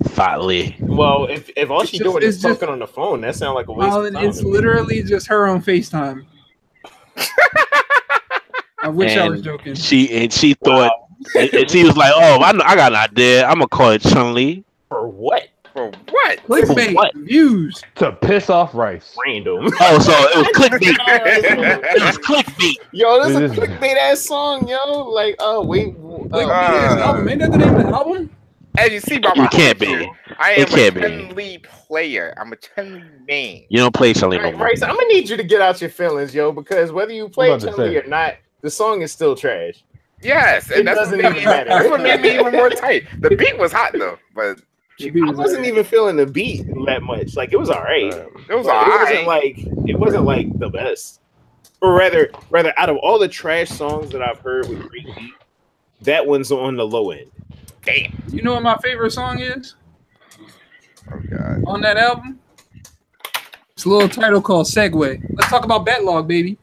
Thought Lee. Well, if all she's doing is it's just- talking on the phone, that sounds like a waste of time. It's literally just her on FaceTime. I wish I was joking. She thought, and she was like, "Oh, I got an idea. I'm gonna call it Chun-Li." For what? For what? Clickbait, What? views. To piss off Rice. Random. Oh, so it was clickbait. It was clickbait. Yo, this is It a is- clickbait ass song, yo. Like, oh wait, Clickbait is album. Ain't that the name of the album? As you see by You my can't picture, be. I It am a can't be. Chun-Li player. I'm a Chun-Li man. You don't play Chun-Li no right, more. right. So I'm gonna need you to get out your feelings, yo, because whether you play I'm about to Chun-Li say. or not, the song is still trash. Yes, It and that's what, doesn't made even me, matter. that's what made me even more tight. The beat was hot though, but I wasn't even feeling the beat that much. Like it was alright. it was But alright. it wasn't like the best. Or rather, out of all the trash songs that I've heard with great beat, that one's on the low end. Damn. You know what my favorite song is Oh god. on that album? It's a little title called Segway. Let's talk about Backlog, baby.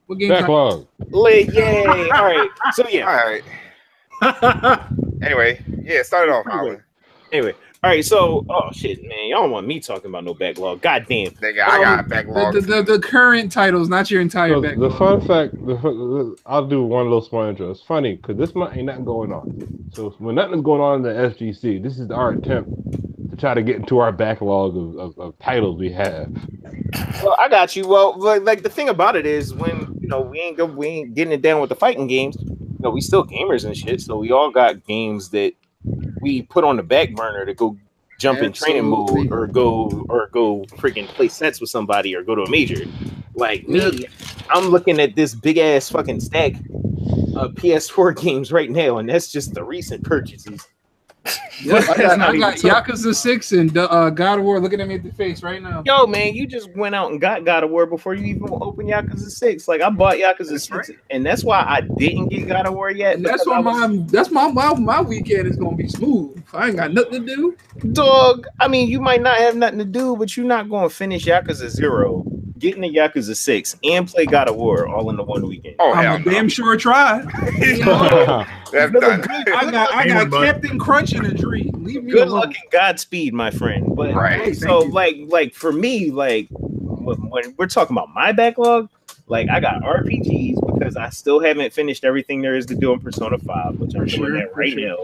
What game? Backlog. Lit, yay! All right, so yeah. All right. Anyway, yeah, start it off, Alan. Anyway, All right, so shit, man, y'all don't want me talking about no backlog. Goddamn. Nigga, I got a backlog. The current titles, not your entire So backlog. the fun fact, I'll do one little small intro. It's funny because this month ain't nothing going on. So when nothing's going on in the SGC, this is our attempt to try to get into our backlog of titles we have. Well, I got you. Well, like the thing about it is, when we ain't getting it down with the fighting games. We still gamers and shit, so we all got games that we put on the back burner to go jump in training mode or go freaking play sets with somebody or go to a major. Like me, I'm looking at this big ass fucking stack of PS4 games right now, and that's just the recent purchases. Yep, I got Yakuza 6 and God of War looking at me at the face right now. Yo, man, you just went out and got God of War before you even opened Yakuza 6. Like, I bought Yakuza 6, right. And that's why I didn't get God of War yet. And that's why my weekend is gonna be smooth. I ain't got nothing to do. Dog, I mean, you might not have nothing to do, but you're not gonna finish Yakuza 0, get into Yakuza 6, and play God of War all in the one weekend. Oh, I'm damn sure try. That's done. I got Captain Crunch in a dream. Leave me Good alone. luck and Godspeed, my friend. But right. So like for me, like when we're talking about my backlog, like I got RPGs because I still haven't finished everything there is to do in Persona 5, which I'm doing that right now.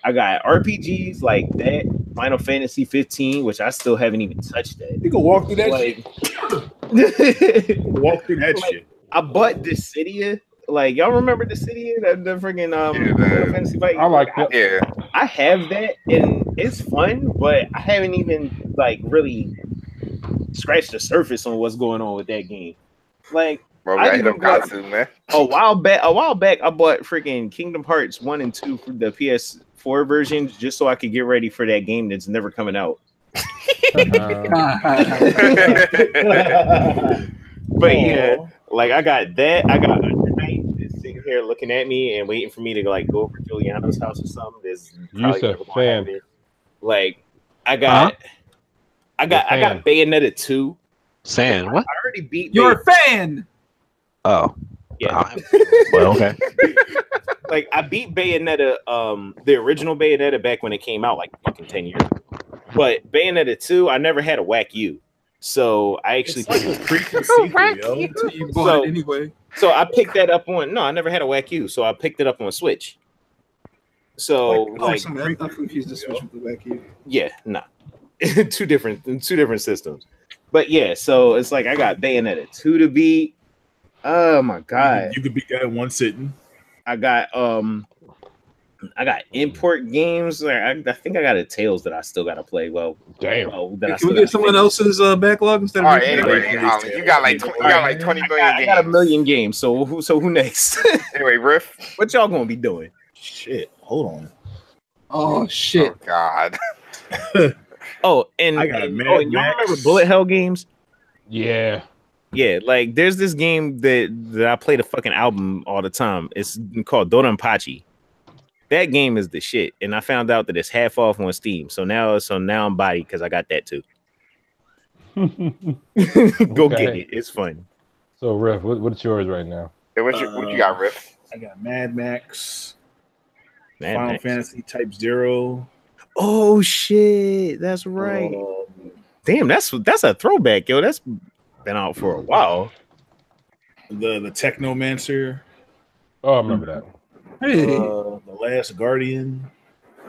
I got RPGs like that, Final Fantasy 15, which I still haven't even touched that. You can walk through that shit. Walk through that shit. I bought Dissidia. Like, y'all remember Dissidia? The freaking Final Fantasy fight? I like that. Yeah. I have that, and it's fun, but I haven't even like really scratched the surface on what's going on with that game. Like, bro, I hit up Katsu, man. A while back, I bought freaking Kingdom Hearts 1 and 2 for the PS4 version just so I could get ready for that game that's never coming out. But yeah, like I got that. I got Undernight that's sitting here looking at me and waiting for me to like go over to Juliano's house or something. You said fan. Like I got Bayonetta 2. Saying what? I already beat. You're a fan. Oh. Yeah. Well, okay. Like I beat Bayonetta, the original Bayonetta back when it came out, like fucking 10 years ago. But Bayonetta 2, I never had a whack U. So I actually You bought it anyway. So I picked that up on. No, I never had a whack U, so I picked it up on Switch. So I'm confused the Switch with the whack U. Yeah, nah, two different systems. But yeah, so it's like I got Bayonetta 2 to beat. Oh my god, you could beat that in one sitting. I got import games. I think I got a Tales that I still gotta play. Well, damn. Can we get someone else's backlog instead of? All right, anyway, you got like 20 million games. I got a million games. So who next? Anyway, Riff, what y'all gonna be doing? Shit, hold on. Oh shit! Oh god. And I got you remember Bullet Hell games? Yeah. Yeah, like there's this game that I play the fucking album all the time. It's called Donpachi. That game is the shit, and I found out that it's half off on Steam. So now I'm body because I got that too. Go get it. It's fun. So Riff, what's yours right now? Hey, what you got, Riff? I got Mad Max, Mad Final Max. Fantasy Type 0. Oh shit, that's right. Damn, that's a throwback, yo. That's been out for a while. The Technomancer. Oh, I remember that. Hey. The Last Guardian.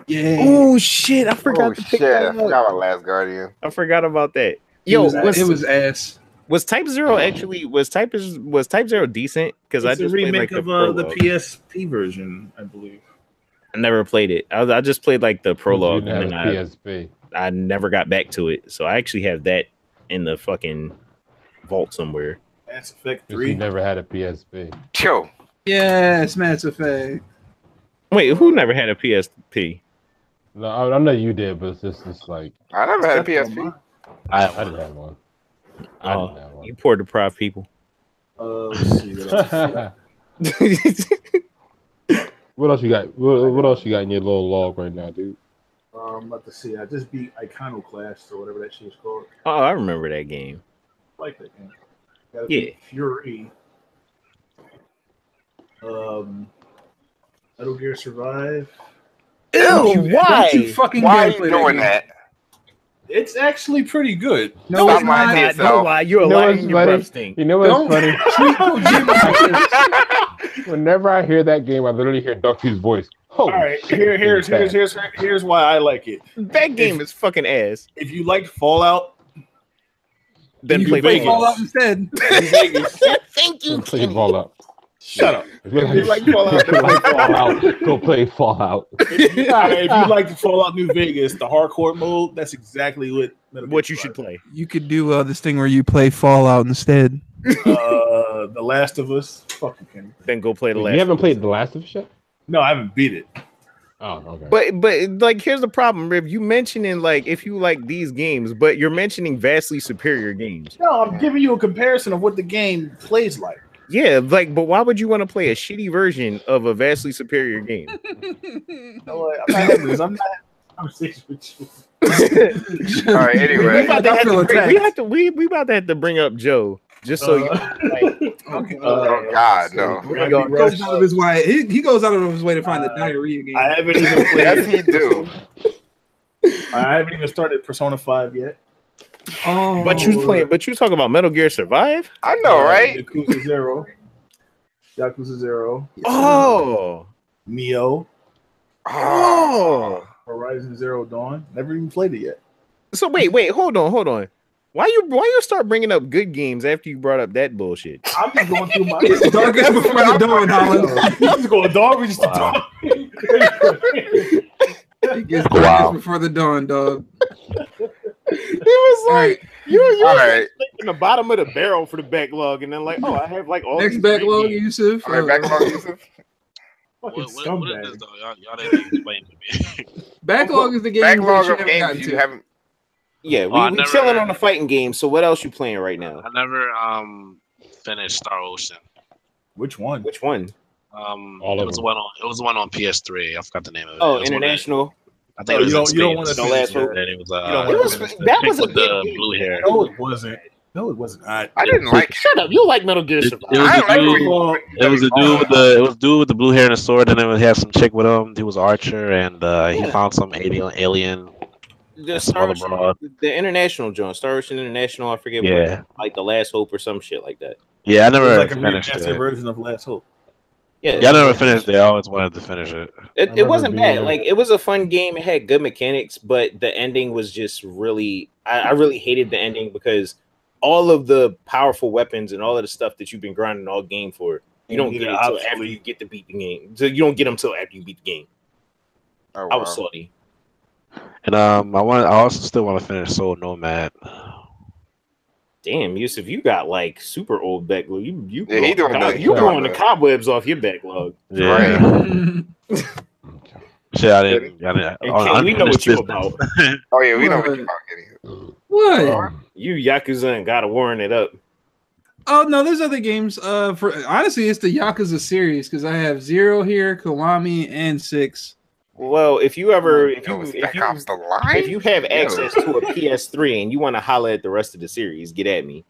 Yeah. Oh shit, I forgot to pick that I up. forgot about Last Guardian. I forgot about that. Yo, it was ass. Was Type 0 actually was Type 0 decent? Because I just played like of the PSP version, I believe. I never played it. I just played like the prologue, and then PSP. I never got back to it. So I actually have that in the fucking vault somewhere. Mass Effect 3. You never had a PSP. Chill. Yes, Mass Effect. Wait, who never had a PSP? No, I know you did, but it's just like I never had a PSP. I didn't have one. I didn't have one. You poor deprived people. Let's see. What else you got? What else you got in your little log right now, dude? I'm about to see. I just beat Iconoclast or whatever that shit's called. Oh, I remember that game. I like that game. Gotta Yeah. beat Fury. Metal Gear Survive. Ew, why? Don't you fucking Why dare are you play doing game. that? It's actually pretty good. No, Stop it's lying to not. yourself. Don't lie. You're You know lying. what's Your funny? breath stink. You know what's Don't funny? treat Kojima. Whenever I hear that game, I literally hear Ducky's voice. All right, here's why I like it. That game is fucking ass. If you like Fallout, Then You play can play Vegas. Fallout instead. Vegas. Thank you. Play Fallout. Shut up. If you If you like Fallout, then play Fallout. go play Fallout. If you like the Fallout New Vegas, the hardcore mode, that's exactly what You should play. You could do this thing where you play Fallout instead. The Last of Us. Fucking Kenny. Then go play the last. You haven't played The Last of Us yet? No, I haven't beat it. Oh, okay. But like, here's the problem, Riv. You mentioning like if you like these games, but you're mentioning vastly superior games. No, I'm giving you a comparison of what the game plays like. Yeah, like, but why would you want to play a shitty version of a vastly superior game? No, I'm not having this. I'm not having a conversation with you. All right. we Anyway, about to I have feel to bring, attacked. we about to have to bring up Joe just so you. Okay. oh God, no. We're He gonna be goes rushed out of up. his way. He goes out of his way to find the diarrhea game. I haven't even played. Yes, he do. I haven't even started Persona 5 yet. Oh, But you playing? But you talking about Metal Gear Survive? I know, right? Yakuza 0. Yakuza 0. Oh, Neo. oh. Horizon Zero Dawn. Never even played it yet. So wait, hold on. Why you start bringing up good games after you brought up that bullshit? I'm just going through my. It's darkest before the dawn, Holland. I'm just going dog. We just talk. It gets darkest before the dawn, dog. It was like you All right. in the bottom of the barrel for the backlog, and then like, oh, I have like all Next these backlog, great games. Yusuf. All right, backlog, Yusuf. Fucking What is scumbag. this though? Y'all didn't explain to me. Backlog is the game Backlog that of you haven't gotten games you to. haven't. Yeah, I we never- chilling on the fighting game. So what else you playing right now? I never finished Star Ocean. Which one? Which one? All It of was them. the one on PS3. I forgot the name of it. Oh, It was one international. I think Oh, it was you in don't- you don't Spain. wanna No last hope. And it was don't it wanna was finish the that chick was a with the good game. blue hair. No, it wasn't. No, it wasn't. I didn't like it. Shut up! You like Metal Gear It Survive? was I a like dude. when It was a dude with the blue hair and the sword, and then he had some chick with him. He was an archer, and he found some alien. The some Star other Ocean, broad. the international joint, Star Ocean International. I forget. Yeah. What, like the Last Hope or some shit like that. Yeah, I It was never like a finished remastered it. version of Last Hope. Yeah, Yeah, I never finished it. I always wanted to finish it. It wasn't bad. Like it was a fun game. It had good mechanics, but the ending was just really. I really hated the ending because all of the powerful weapons and all of the stuff that you've been grinding all game for, you don't get it until after you get to beat the game. So you don't get them until after you beat the game. Oh, I was wow. salty. And I also still want to finish Soul Nomad. Damn, Yusuf, you got like super old backlog. You Yeah, he doing that. you He blowing doing the that. cobwebs off your backlog. Yeah. Shit, I didn't. And Ken, we know what you about. Oh yeah, we know what you're about, Kenny. What? You Yakuza and got to warring it up. Oh no, there's other games. For honestly, it's the Yakuza series because I have 0 here, Kiwami, and 6. Well, if you ever if Yo, you Spec Ops the line? if you have Yo. access to a PS3 and you want to holler at the rest of the series, get at me.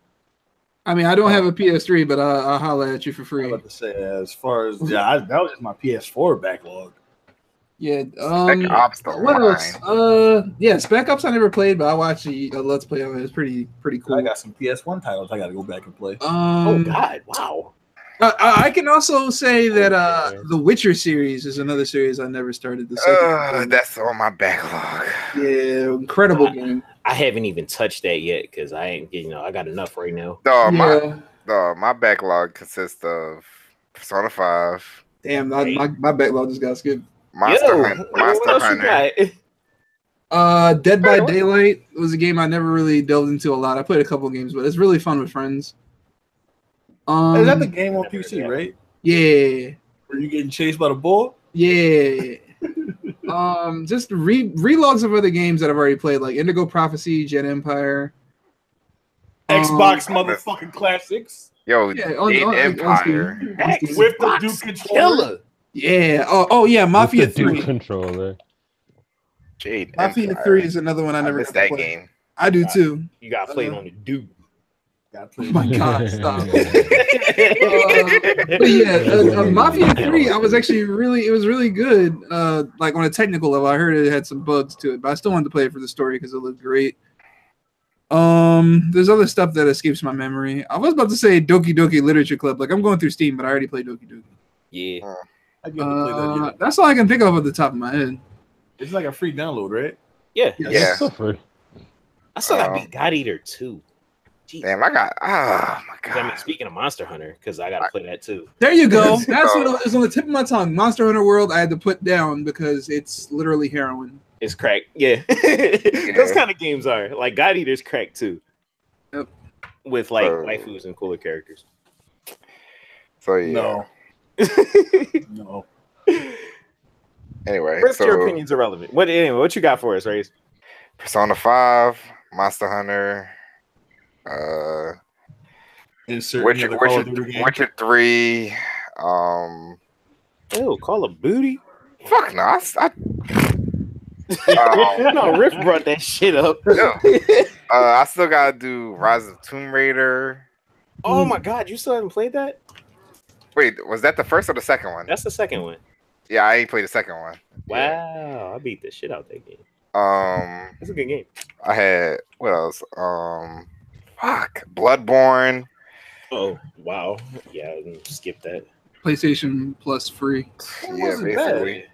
I mean, I don't have a PS3, but I'll holler at you for I free. was about to say, as far as that was just my PS4 backlog. Yeah. Spec Ops the What line. else? Yeah, Spec Ops I never played, but I watched a Let's Play on it. It's pretty cool. I got some PS1 titles I got to go back and play. Oh God! Wow. I can also say that the Witcher series is another series I never started. The second That's on my backlog. yeah, incredible game. I haven't even touched that yet because I ain't, I got enough right now. My backlog consists of Persona 5, Damn, my backlog just got skipped. Monster what else Hunter. you got? Dead by Daylight was a game I never really delved into a lot. I played a couple games, but it's really fun with friends. Is that the game on PC, right? Yeah. Were you getting chased by the bull? Yeah. Just relogs of other games that I've already played, like Indigo Prophecy, Jet Empire. Xbox motherfucking classics. Yo, Yeah, Jade on Empire. Steam. With the Duke controller. Yeah. Oh yeah, Mafia 3. Controller. Jade Mafia Empire. 3 is another one I I never missed got to that play. game. I do too. You got played on the Duke. Oh my God, stop. But yeah, Mafia 3, I was actually it was really good. Like on a technical level, I heard it had some bugs to it, but I still wanted to play it for the story because it looked great. There's other stuff that escapes my memory. I was about to say Doki Doki Literature Club. Like I'm going through Steam, but I already played Doki Doki. Yeah. That's all I can think of at the top of my head. It's like a free download, right? Yeah. Yeah. It's so free. I still got beat God Eater 2. Jeez. Damn, I got. Oh my God. I mean, speaking of Monster Hunter, because I got to play that too. There you go. That's what it was on the tip of my tongue. Monster Hunter World, I had to put down because it's literally heroin. It's crack. Yeah. Those kind of games are. Like God Eater's crack too. Yep. With like waifus and cooler characters. So yeah. No. Anyway, First, your opinions are relevant. What you got for us, Raze? Persona 5, Monster Hunter, Witcher 3, Oh, Call of Booty? fuck no, No, Riff brought that shit up. I still gotta do Rise of Tomb Raider. Oh my God, you still haven't played that? Wait, was that the first or the second one? That's the second one. Yeah, I ain't played the second one. Wow, I beat the shit out that game. It's a good game. I had what else? Bloodborne. Oh wow, yeah, skip that. PlayStation Plus free. Yeah, basically.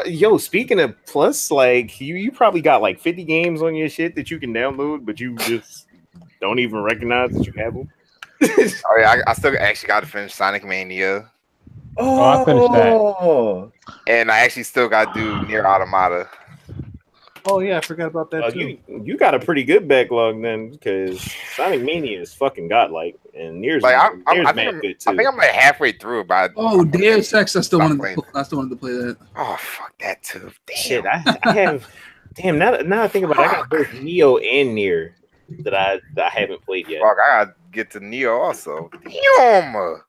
Yo, speaking of Plus, like you probably got like 50 games on your shit that you can download, but you just don't even recognize that you have them. Oh yeah, I still actually got to finish Sonic Mania. Oh, I finished that. And I actually still got to do Nier Automata. Oh yeah, I forgot about that too. You got a pretty good backlog then, because Sonic Mania is fucking godlike, and Nier's Like Nier's mad good too. I think I'm like halfway through. But Deus Ex, I still wanted to play that. Oh fuck that too. Damn. Shit, I have. Damn, now I think about it, I got both Neo and Nier that I haven't played yet. Fuck, I gotta get to Neo also. Damn.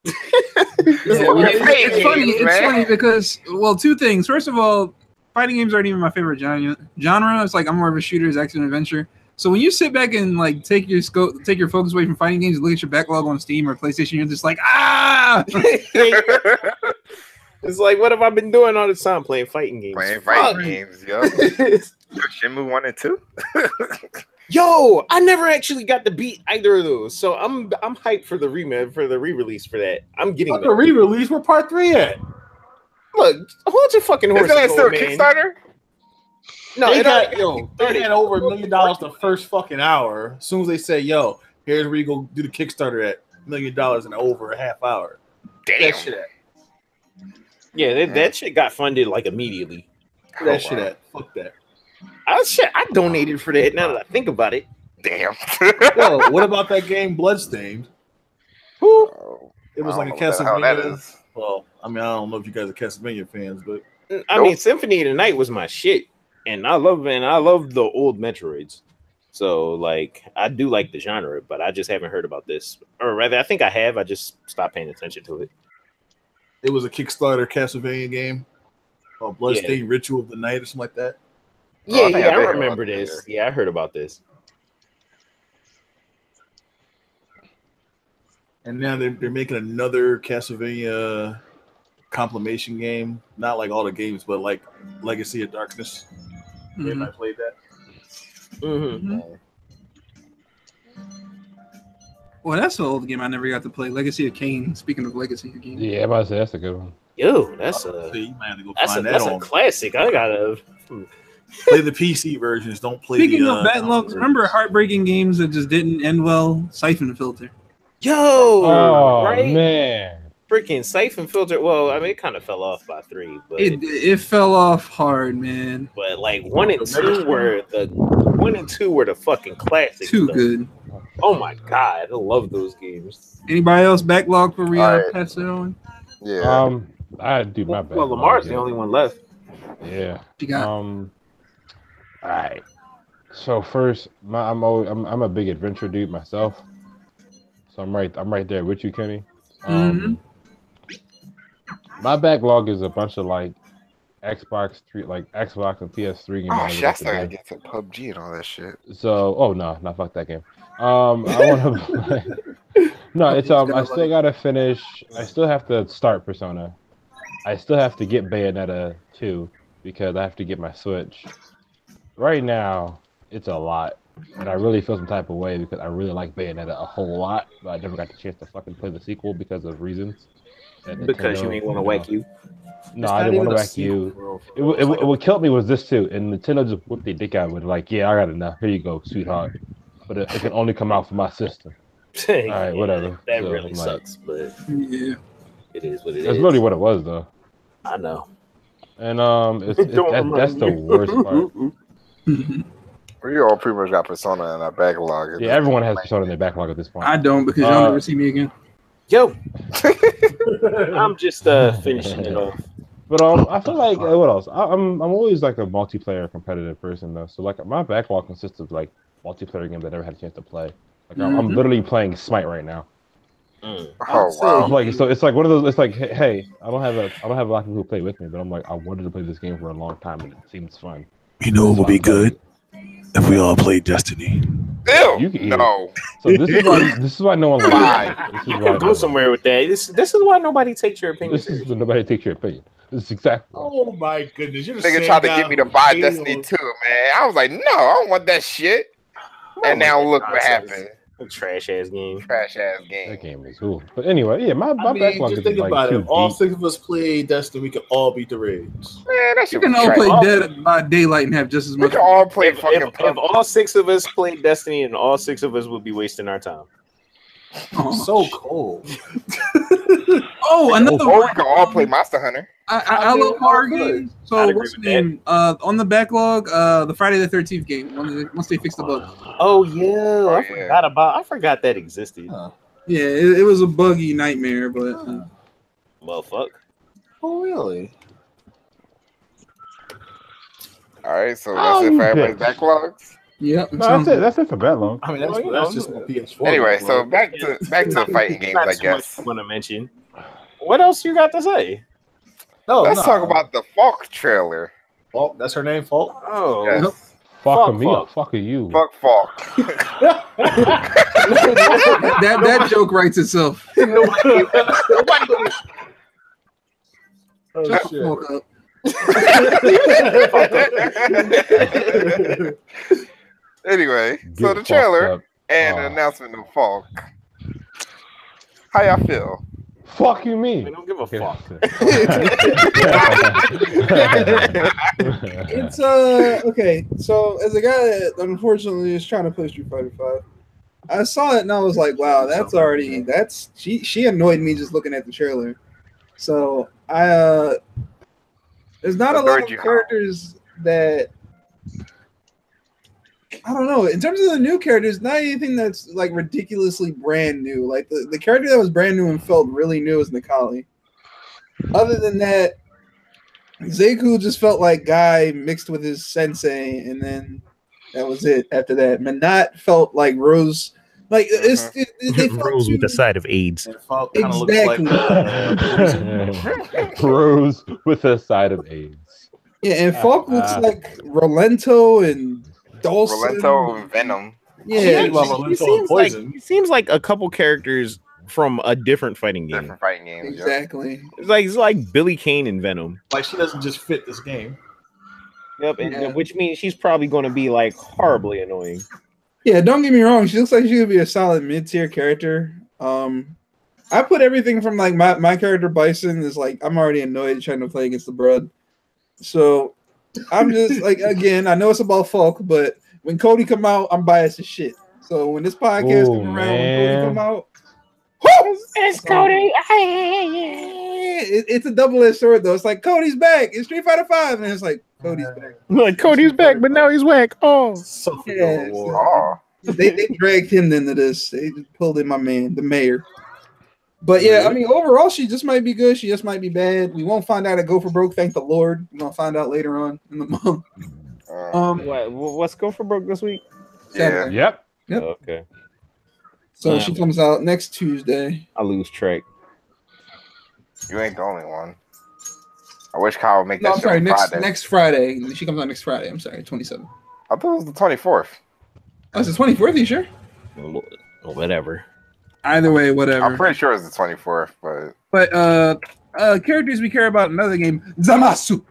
It's funny. It's funny because, well, two things. First of all, fighting games aren't even my favorite genre. It's like I'm more of a shooter, action adventure. So when you sit back and like take your focus away from fighting games, and look at your backlog on Steam or PlayStation, you're just like, ah. It's like, what have I been doing all this time? Playing fighting games. Games, yo. Shenmue 1 and 2. Yo, I never actually got to beat either of those, so I'm hyped for the re-release for that. I'm getting the re-release. Where part 3 at? Look, hold your fucking horse. Isn't that still a Kickstarter? No, they had over $1 million the first fucking hour. As soon as they say, "Yo, here's where you go do the Kickstarter at $1 million in over a half hour." Damn. That shit at. Yeah, that shit got funded like immediately. That shit at. Fuck that. I donated for that. Now that I think about it, damn. Yo, what about that game Bloodstained? It was like a Castlevania. Well, I mean, I don't know if you guys are Castlevania fans, but I mean, Symphony of the Night was my shit, and I love the old Metroids. So like, I do like the genre, but I just haven't heard about this, or rather, I think I have. I just stopped paying attention to it. It was a Kickstarter Castlevania game called Bloodstained Ritual of the Night or something like that. Yeah, I remember this. Yeah, I heard about this. And now they're making another Castlevania compilation game. Not like all the games, but like Legacy of Darkness. Everybody played that? Mm-hmm. Well, that's an old game I never got to play. Legacy of Kain. Speaking of Legacy of Kain. Yeah, I'm about to say that's a good one. Yo, that's a classic. I gotta play the PC versions. Don't play. Speaking of backlogs, remember heartbreaking games that just didn't end well? Siphon Filter. Yo, right? Man, freaking Siphon Filter. Well, I mean, it kind of fell off by 3, but it fell off hard, man. But like 1 and 2 were the fucking classics. Too good. Oh my god, I love those games. Anybody else backlog for pass it on? Yeah. I do my best. Well, Lamar's the only one left. Yeah. You got all right. So first, I'm a big adventure dude myself. So I'm right there with you, Kenny. My backlog is a bunch of like Xbox and PS3 games. Oh shit! I still gotta get to PUBG and all that shit. So, no, fuck that game. I want to play. No, it's I still gotta finish. I still have to start Persona. I still have to get Bayonetta 2 because I have to get my Switch. Right now, it's a lot, and I really feel some type of way because I really like Bayonetta a whole lot, but I never got the chance to fucking play the sequel because of reasons. Because you ain't want to whack you. No, I didn't want to whack you. What killed me was this too, and Nintendo just whipped their dick out with like, yeah, I got enough. Here you go, sweetheart. But it can only come out for my system. All right, whatever. That so, really sucks, but yeah, it is what it is. That's really what it was, though. I know. And that's the worst part. We all pretty much got Persona in our backlog. Yeah, everyone has Persona in their backlog at this point. I don't because y'all never see me again. Yo, I'm just finishing it off. But I feel like what else? I'm always like a multiplayer competitive person though. So like my backlog consists of like multiplayer games I never had a chance to play. Like I'm literally playing Smite right now. Oh wow! Like so, it's like one of those. It's like, hey, I don't have a lot of people who play with me, but I'm like, I wanted to play this game for a long time, and it seems fun. You know, it would be good if we all played Destiny. Ew, no. So this is why no one likes it. You can go somewhere with that. This is why nobody takes your opinion. This is nobody takes your opinion. This is exactly. Oh my goodness! You're nigga tried to get me to buy Destiny 2, man. I was like, no, I don't want that shit. And now look what happened. Trash ass game. That game is cool. But anyway, yeah, my backlog just is think like about too it. All deep. 6 of us play Destiny. We could all beat the raids. Man, that shit. You can all play Dead by Daylight and have just as much. We can all play fucking. If all 6 of us played Destiny, and all 6 of us would be wasting our time. Oh, so cold. Another one. We can all play Monster Hunter. I love horror games. So what's the name? On the backlog, the Friday the 13th game. Once they fix the bug. Oh yeah, I forgot that existed. Yeah, it was a buggy nightmare, but. Well, fuck. Oh really? All right, so that's it for everybody's backlogs. Yep. No, that's it for backlog. I mean, that's just what PS4. Anyway, so back to the fighting games, I guess. I want to mention. What else you got to say? Let's talk about the Falke trailer. Falke, that's her name, Falke. Oh, yes. Fuck me or fuck you. Fuck Falke. that joke writes itself. Nobody. Shut the fuck up. Anyway, so the trailer and the announcement of Falke. How y'all feel? Fuck you mean? I don't give a fuck. It's okay. So as a guy that unfortunately is trying to play Street Fighter 5, I saw it and I was like, wow, she annoyed me just looking at the trailer. So there's not a lot of characters that I don't know. In terms of the new characters, not anything that's like ridiculously brand new. Like the character that was brand new and felt really new is NaClRice. Other than that, Zeku just felt like Guy mixed with his sensei, and then that was it. After that, Manat felt like Rose. Like they felt Rose with the side of AIDS. Exactly. Rose with a side of AIDS. Yeah, and Falke looks like Rolento and Dawson. Rolento and Venom. Yeah, he seems like a couple characters from a different fighting game. Exactly. It's like Billy Kane and Venom. Like she doesn't just fit this game. Yep, and which means she's probably going to be like horribly annoying. Yeah, don't get me wrong. She looks like she could be a solid mid-tier character. I put everything from like my character Bison is like I'm already annoyed trying to play against the Brood. So I'm just like, again, I know it's about Falke, but when Cody come out, I'm biased as shit. So when this podcast come around, when Cody come out, it's Cody. It's a double-edged sword though. It's like Cody's back. It's Street Fighter 5, and it's like Cody's back. Like Cody's back, but now he's whack. Oh, yeah, they dragged him into this. They just pulled in my man, the mayor. But yeah, I mean, overall, she just might be good. She just might be bad. We won't find out at Go for Broke. Thank the Lord. We're gonna find out later on in the month. What's Go for Broke this week? Yeah. Yep. Okay. So she comes out next Tuesday. I lose track. You ain't the only one. I wish Kyle would make that. No, I'm sorry. Friday. Next Friday. She comes out next Friday. I'm sorry, 27th. I thought it was the 24th. Oh, it's the 24th. Are you sure? Whatever. Either way, whatever. I'm pretty sure it's the 24th, but characters we care about in another game, Zamasu.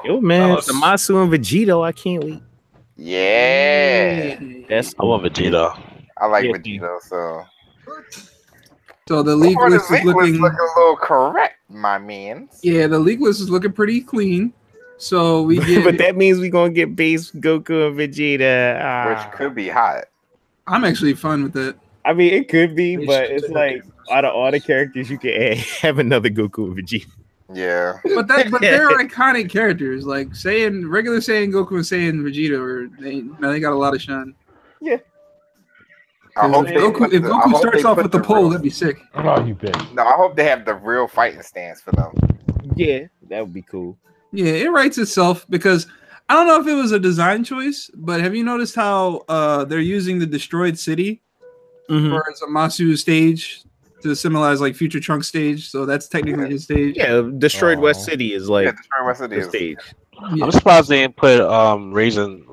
Yo, man, Zamasu and Vegito. I can't wait. Yeah. I want Vegeta. I like Vegito, So the league list is looking a little correct, my man. Yeah, the league list is looking pretty clean. So we get, but that means we're gonna get base Goku and Vegeta, which could be hot. I'm actually fine with that. I mean, it could be, but it's like out of all the characters you can have another Goku and Vegeta. Yeah, but they're iconic characters. Like regular Saiyan Goku and Saiyan Vegeta, they got a lot of shine. Yeah. If Goku starts off with the pole, that'd be sick. Oh, you bitch. No, I hope they have the real fighting stance for them. Yeah, that would be cool. Yeah, it writes itself because I don't know if it was a design choice, but have you noticed how they're using the destroyed city for Zamasu's stage to symbolize like future Trunks stage? So that's technically his stage. Yeah, destroyed West City is like destroyed West City the stage. Yeah. I'm surprised they didn't put Raging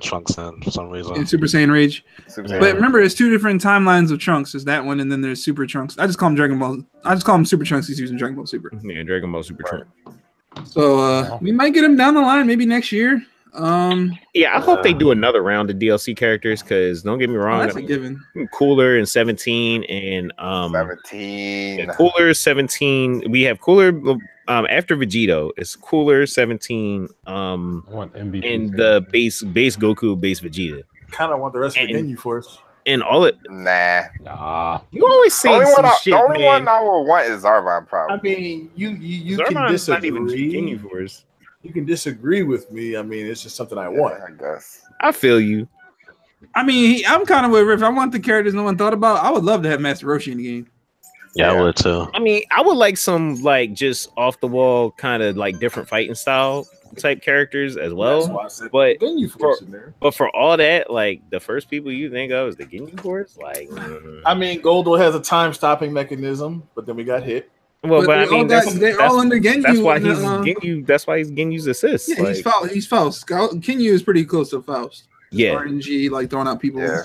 Trunks in for some reason. In Super Saiyan Rage. But remember, there's two different timelines of Trunks. There's that one, and then there's Super Trunks. I just call him Dragon Ball. I just call him Super Trunks. He's using Dragon Ball Super. Yeah, Dragon Ball Super Trunks. So we might get him down the line, maybe next year. Yeah, I hope they do another round of DLC characters because don't get me wrong, that's a given. Cooler and 17 and 17. Yeah, Cooler 17. We have Cooler after Vegito. It's Cooler 17. And the base Goku, base Vegeta. Kind of want the rest of the Ginyu Force. And all it. Nah. You always say some shit. The only one I would want is Zarbon, probably. I mean, you Zarbon's can disagree. Not even Ginyu Force. You can disagree with me. I mean, it's just something I want. I guess. I feel you. I mean, I'm kind of with Riff. I want the characters no one thought about. I would love to have Master Roshi in the game. Yeah, I would too. I mean, I would like some like just off the wall kind of like different fighting style type characters as well. But for all that, like the first people you think of is the Ginyu Force. Like, I mean, Goldo has a time stopping mechanism, but then we got hit. Well, but I mean, they're all under Ginyu. That's why he's Ginyu. That's why he's Ginyu's assist. Yeah, like, he's Faust. Ginyu is pretty close to Faust. Yeah, RNG, like throwing out people. Yeah.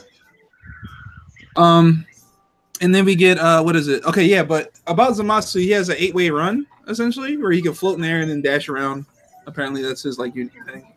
And then we get what is it? Okay, yeah, but about Zamasu, he has an 8-way run essentially, where he can float in there and then dash around. Apparently, that's his like unique thing.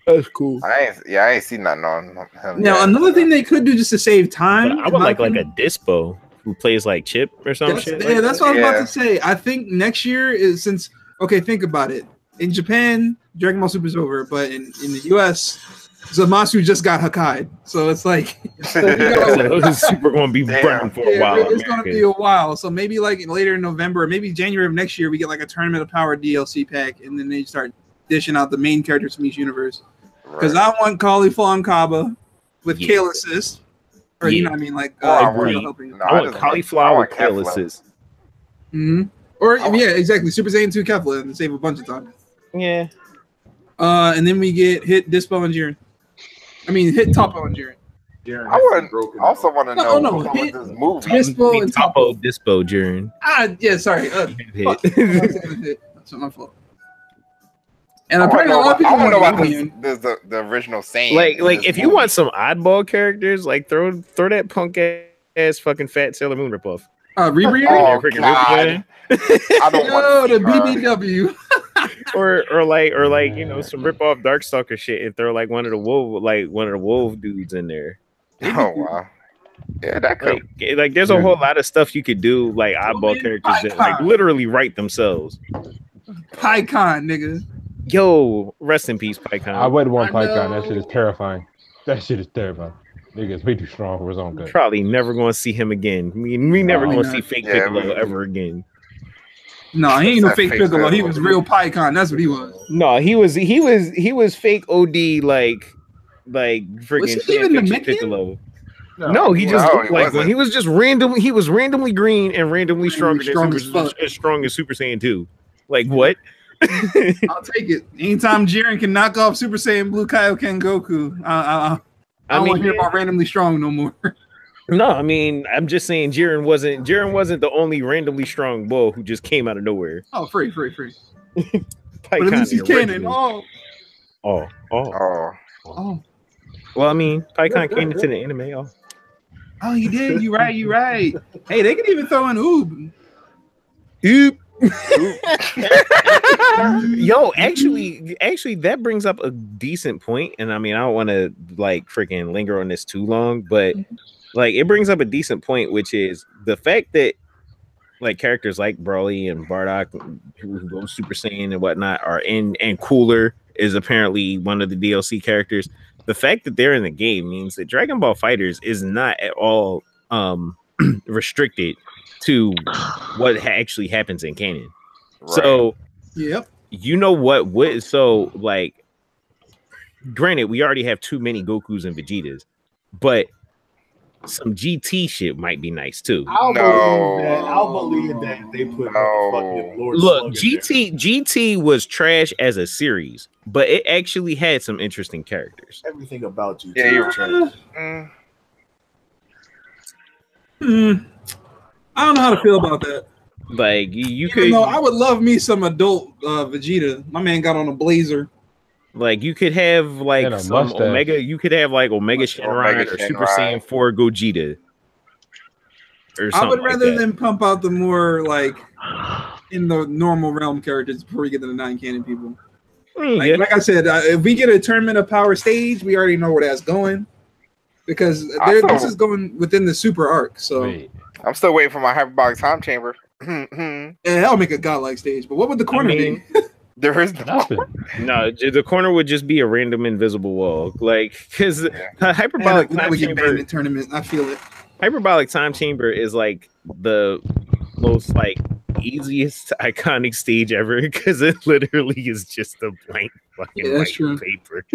That's cool. I ain't seen nothing on him. Now, another thing they could do just to save time. I would like a Dispo who plays like Chip or some shit. Yeah, that's what I was about to say. I think next year is think about it. In Japan, Dragon Ball Super is over, but in the US, Zamasu just got Hakkai'd. So it's like Super going to be running for a while. It's going to be a while. So maybe like later in November, or maybe January of next year, we get like a Tournament of Power DLC pack, and then they start dishing out the main characters from each universe. Because I want Cauliflower and Kaba with Kale assist. Or you know what I mean? Like I want Cauliflower with Kale assist. Or yeah, exactly. Super Saiyan 2 Kefla and save a bunch of time. Yeah. And then we get hit Dispo and Jiren. I mean, hit Toppo and Jiren. I would also want to know hit this movie. Dispo and Toppo. Dispo Jiren. Yeah, sorry. That's my fault. And apparently, a lot of people want to know about the original Saiyan. Like if you want some oddball characters, like throw that punk ass fucking fat Sailor Moon ripoff. Rebreed? Oh, God. I don't want the BBW. or like you know some rip off Darkstalker shit and throw like one of the wolf dudes in there. Oh wow. Yeah, that could like there's a whole lot of stuff you could do like oddball characters that like literally write themselves. PyCon, nigga. Yo, rest in peace, PyCon. I wouldn't want PyCon. That shit is terrifying. That shit is terrifying. Nigga's way too strong for his own good. Probably never going to see him again. We never going to see fake Piccolo ever again. No, he ain't no fake Piccolo. He was real PyCon. That's what he was. No, he was fake OD like freaking Piccolo. No, he just looked like one. He was just randomly green and randomly stronger as strong as Super Saiyan 2. Like what? I'll take it. Anytime Jiren can knock off Super Saiyan Blue Kaioken Goku, I don't want to hear about randomly strong no more. No, I mean, I'm just saying Jiren wasn't the only randomly strong bull who just came out of nowhere. Oh, free. But at least he's canon. Oh. Well, I mean, Pycon came into the anime. Oh, you did. You right. You right. Hey, they could even throw in Oob. Oop. Yo, actually, that brings up a decent point, and I mean, I don't want to like freaking linger on this too long, but like, it brings up a decent point, which is the fact that like characters like Broly and Bardock, who go Super Saiyan and whatnot, are in, and Cooler is apparently one of the DLC characters. The fact that they're in the game means that Dragon Ball Fighters is not at all restricted to what actually happens in canon. Right. So, yep. You know what? So, like, granted, we already have too many Gokus and Vegetas, but some GT shit might be nice too. I'll believe that they put fucking Lord Look, GT was trash as a series, but it actually had some interesting characters. Everything about GT. Yeah, you're trash. I don't know how to feel about that. Like you could. No, I would love me some adult Vegeta. My man got on a blazer. Like you could have like some mustache. Omega. You could have like Omega Shenron or Super Saiyan 4 Gogeta. I would rather them pump out the more like in the normal realm characters before we get to the non-canon people. Like I said, if we get a Tournament of Power stage, we already know where that's going because this is going within the Super arc. So I'm still waiting for my hyperbolic time chamber. Yeah, that'll make a godlike stage. But what would the corner be? There is nothing. No, the corner would just be a random invisible wall, like because hyperbolic time chamber in tournament. I feel it. Hyperbolic time chamber is like the most like easiest iconic stage ever because it literally is just a blank fucking white paper.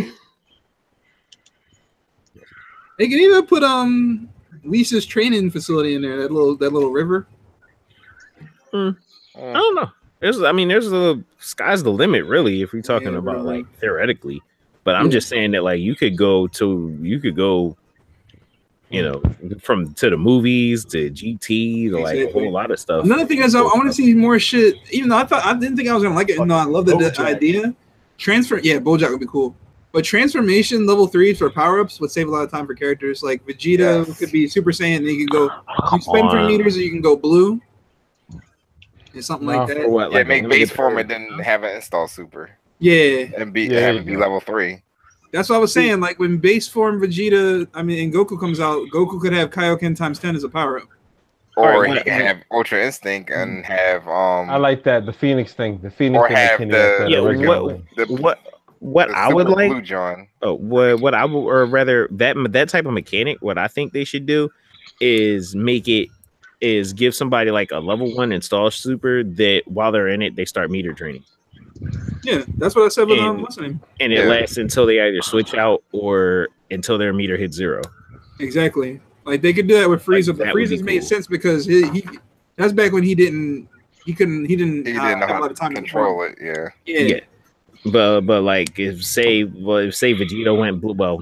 They can even put Lisa's training facility in there. That little river. I don't know. There's the sky's the limit, really, if we're talking about like theoretically. But I'm just saying that like you could go, you know, from to the movies to GT to like a whole lot of stuff. Another thing is I want to see more shit. Even though I didn't think I was gonna like it. No, I love the idea. Bojack would be cool. But transformation level 3s for power-ups would save a lot of time for characters. Like Vegeta could be Super Saiyan, and you can go spend 3 meters, or you can go blue. Something like that. What, like make base form and then have it install super. Yeah. And have it be level 3. That's what I was saying. Like when base form Vegeta, and Goku comes out, Goku could have Kaioken times 10 as a power up. Or he can have Ultra Instinct and have I like that, the Phoenix thing. The Phoenix or have what I would like Blue John. What I would, or rather that type of mechanic, what I think they should do is give somebody like a level 1 install super that while they're in it, they start meter draining. Yeah, that's what I said with what's the name? And it lasts until they either switch out or until their meter hits 0. Exactly. Like they could do that with Frieza, but Frieza's made sense because he that's back when he didn't have a lot of time to control it. Yeah. But like if say Vegeta went blue, well,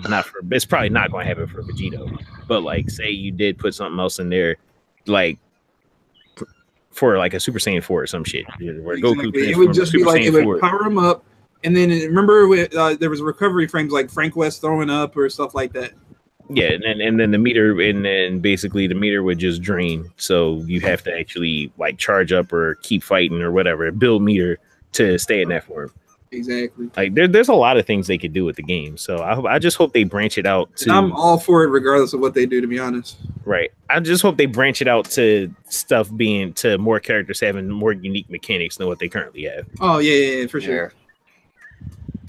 it's probably not going to happen for Vegeta, but like say you did put something else in there, like for like a Super Saiyan 4 or some shit, where Goku it would just be like it would power him up, and then remember there was recovery frames like Frank West throwing up or stuff like that. Yeah, and then the meter, and then basically the meter would just drain, so you have to actually like charge up or keep fighting or whatever, build meter to stay in that form. Exactly. Like there's a lot of things they could do with the game, so I just hope they branch it out. I'm all for it, regardless of what they do. To be honest, right? I just hope they branch it out to stuff to more characters having more unique mechanics than what they currently have. Oh yeah, for sure.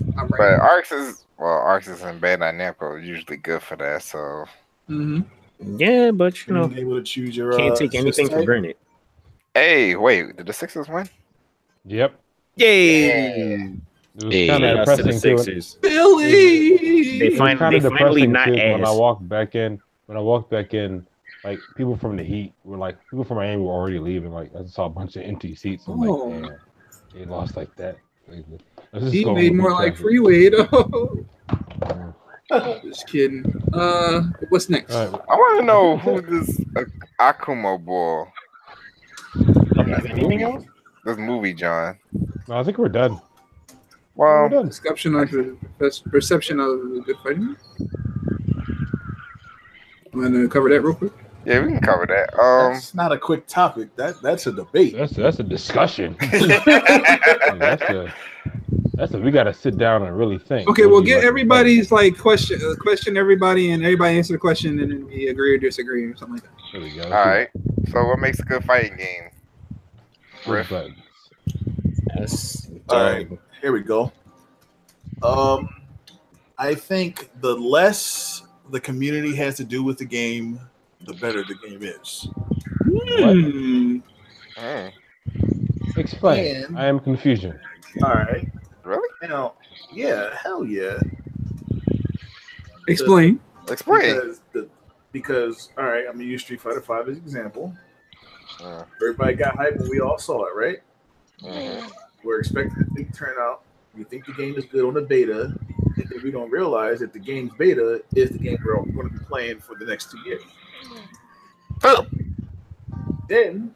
Yeah. Right. But Arcs and Bandai Namco are usually good for that. So yeah, but you know, able to choose your can't take anything for granted. Hey, wait, did the Sixers win? Yep. Yay! It was kind of depressing too. Billy, they finally not asked. When I walked back in, like people from the Heat were like, people from Miami were already leaving. Like I saw a bunch of empty seats. I'm like, man, they lost like that. He made more like Freeway though. Just kidding. What's next? Right. I want to know who this Akumo boy. Anything else? This movie, John. No, I think we're done. Well, perception of good fighting. Want to cover that real quick? Yeah, we can cover that. That's not a quick topic. That's a debate. That's a discussion. That's a we got to sit down and really think. Okay, we'll get everybody's like question everybody, and everybody answer the question, and then we agree or disagree or something like that. There we go. All right. So, what makes a good fighting game? Riff. Yes. All right, here we go. I think the less the community has to do with the game, the better the game is. Explain. And- I am confusion. All right. Really? Now, yeah, hell yeah. Explain. Because all right, I'm gonna use Street Fighter 5 as an example. Everybody got hyped when we all saw it, right? We're expecting a big turnout. We think the game is good on the beta, and then we don't realize that the game's beta is the game we're going to be playing for the next 2 years. Then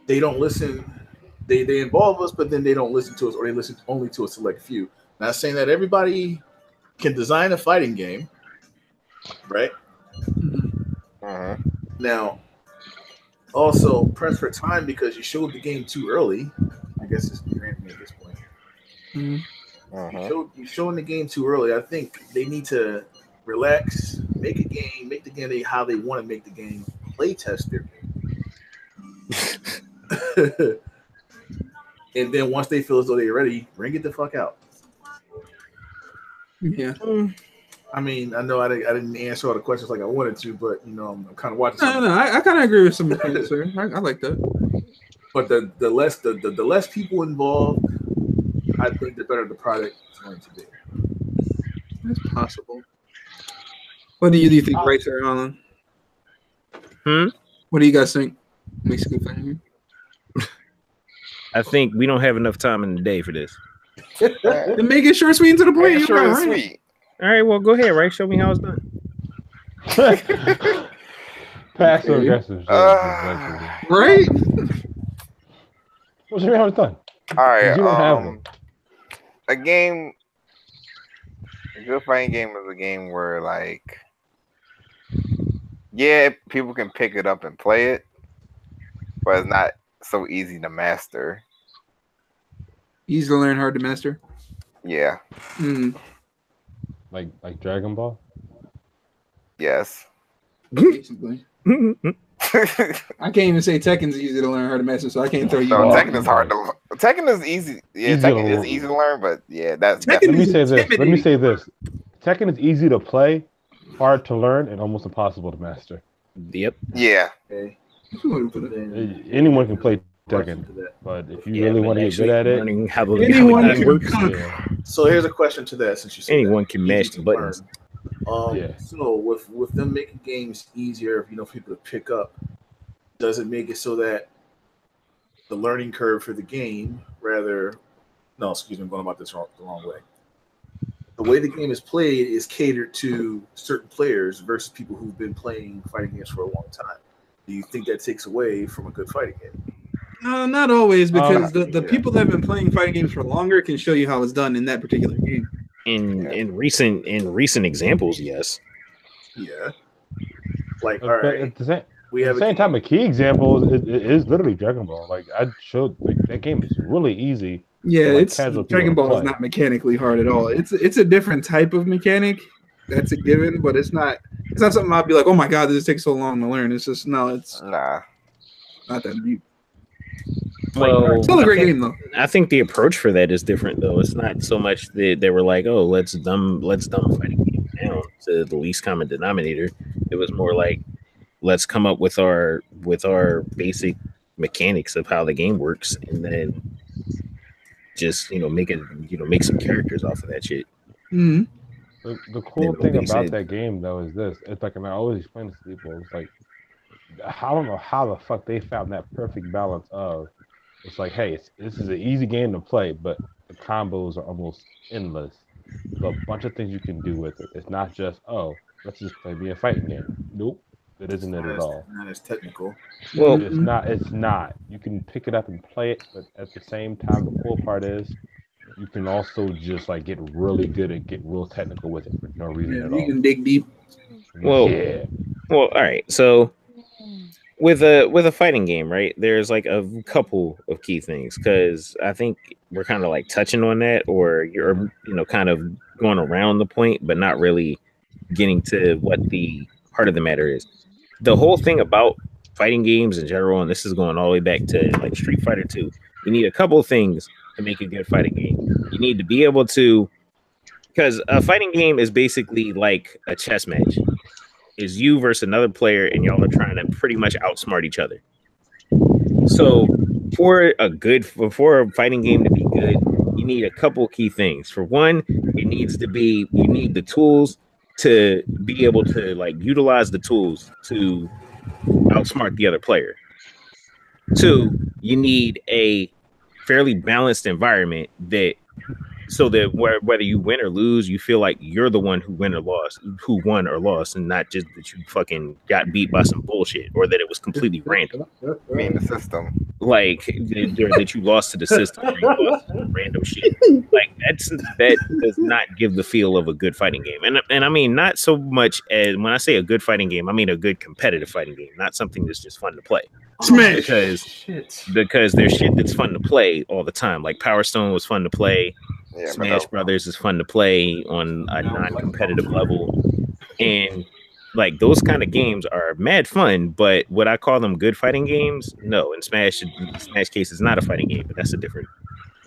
they don't listen. They involve us, but then they don't listen to us, or they listen only to a select few. Not saying that everybody can design a fighting game, right? Now, also press for time because you showed the game too early. I guess it's granted at this point. You're showing the game too early. I think they need to relax, make the game how they want to make the game, play test their game. And then once they feel as though they're ready, bring it the fuck out. Yeah. I mean, I know I didn't answer all the questions like I wanted to, but you know, I'm kind of watching. No, I kind of agree with some of the sir. I like that. But the less people involved, I think the better the product is going to be. That's possible. What do you think, right, sir, Alan? What do you guys think makes a good fighting game? I think we don't have enough time in the day for this. Then make it short, sweet, and to the point. Short and sweet. All right, well, go ahead, right? Show me how it's done. Passive aggressive. Right? What's your how it's done? All right. You don't have them. A good fighting game is a game where, like, yeah, people can pick it up and play it, but it's not so easy to master. Easy to learn, hard to master. Yeah. Like Dragon Ball? Yes. Basically. I can't even say Tekken's easy to learn, hard to master, so I can't throw you off. Tekken is hard to learn. Tekken is easy. Yeah, Tekken is easy to learn, but yeah, that's Let me say this. Tekken is easy to play, hard to learn, and almost impossible to master. Yep. Yeah. Okay. Anyone can play Tekken, but if you really want to get good at it, learning how the anyone game works. So here's a question to that, since you said Anyone that. can mash the buttons. So with them making games easier, for people to pick up, does it make it so that the learning curve for the game, I'm going about this the wrong way. The way the game is played is catered to certain players versus people who've been playing fighting games for a long time. Do you think that takes away from a good fighting game? Not always, because the people that have been playing fighting games for longer can show you how it's done in that particular game. In recent examples, yes. Yeah. Like, all but right. at the same time, a key example is literally Dragon Ball. Like I showed, that game is really easy. Yeah, for, Dragon Ball is not mechanically hard at all. It's a different type of mechanic. That's a given, but it's not something I'd be like, oh my god, this takes so long to learn. It's just not that deep. Well, still a great game though. I think the approach for that is different though. It's not so much that they were like, oh, let's dumb fighting game down to the least common denominator. It was more like, let's come up with our basic mechanics of how the game works, and then just make some characters off of that shit. Mm-hmm. The cool thing about that game though is this. It's like, and I always explain this to people. It's like, I don't know how the fuck they found that perfect balance of. It's like, hey, this is an easy game to play, but the combos are almost endless. There's a bunch of things you can do with it. It's not just, oh, let's just play me a fighting game. Nope, it isn't it at all. Not as technical. Well, it's not. You can pick it up and play it, but at the same time, the cool part is you can also just like get really good and get real technical with it for no reason at all. You can dig deep. Well, Yeah. well, all right. So with a fighting game, right? There's like a couple of key things because I think we're kind of like touching on that, or you're kind of going around the point, but not really getting to what the heart of the matter is. The whole thing about fighting games in general, and this is going all the way back to like Street Fighter 2, you need a couple of things to make a good fighting game. You need to be able to, because a fighting game is basically like a chess match. Is you versus another player, and y'all are trying to pretty much outsmart each other. So for a fighting game to be good, you need a couple key things. For one, you need the tools to be able to like utilize the tools to outsmart the other player. Two, you need a fairly balanced environment so that whether you win or lose, you feel like you're the one who won or lost, and not just that you fucking got beat by some bullshit or that it was completely random. I mean, the system. Like that you lost to the system or you lost to random shit. Like that does not give the feel of a good fighting game. And I mean, not so much as when I say a good fighting game, I mean a good competitive fighting game, not something that's just fun to play. Smash. Because there's shit that's fun to play all the time. Like Power Stone was fun to play. Yeah, Smash Brothers is fun to play on a non-competitive level, and like those kind of games are mad fun. But would I call them good fighting games? No. In Smash case, is not a fighting game, but that's a different.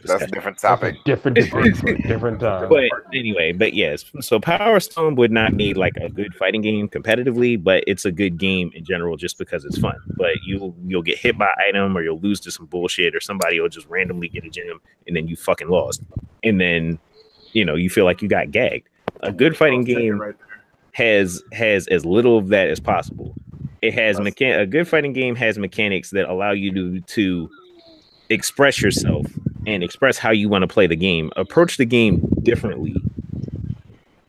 That's a different topic. Different debate for a different time. But anyway, yes. So Power Stone would not be like a good fighting game competitively, but it's a good game in general just because it's fun. But you'll get hit by item, or you'll lose to some bullshit, or somebody will just randomly get a gem, and then you fucking lost. And then you feel like you got gagged. A good fighting game has as little of that as possible. It has a good fighting game has mechanics that allow you to express yourself and express how you want to play the game. Approach the game differently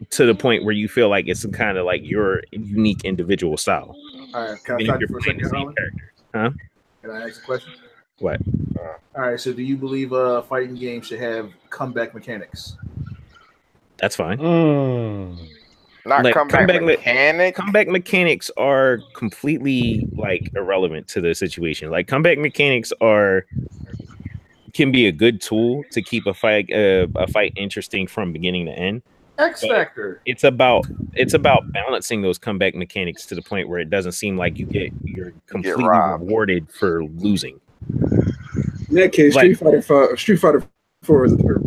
to the point where you feel like it's kind of like your unique individual style. All right, can I stop you for a second, Huh? Can I ask a question? What? All right, so do you believe fighting games should have comeback mechanics? That's fine. Not like comeback mechanics. Comeback mechanics are completely like irrelevant to the situation. Like comeback mechanics can be a good tool to keep a fight interesting from beginning to end. X Factor. It's about balancing those comeback mechanics to the point where it doesn't seem like you're completely rewarded for losing. In that case, Street Fighter 4 is a third.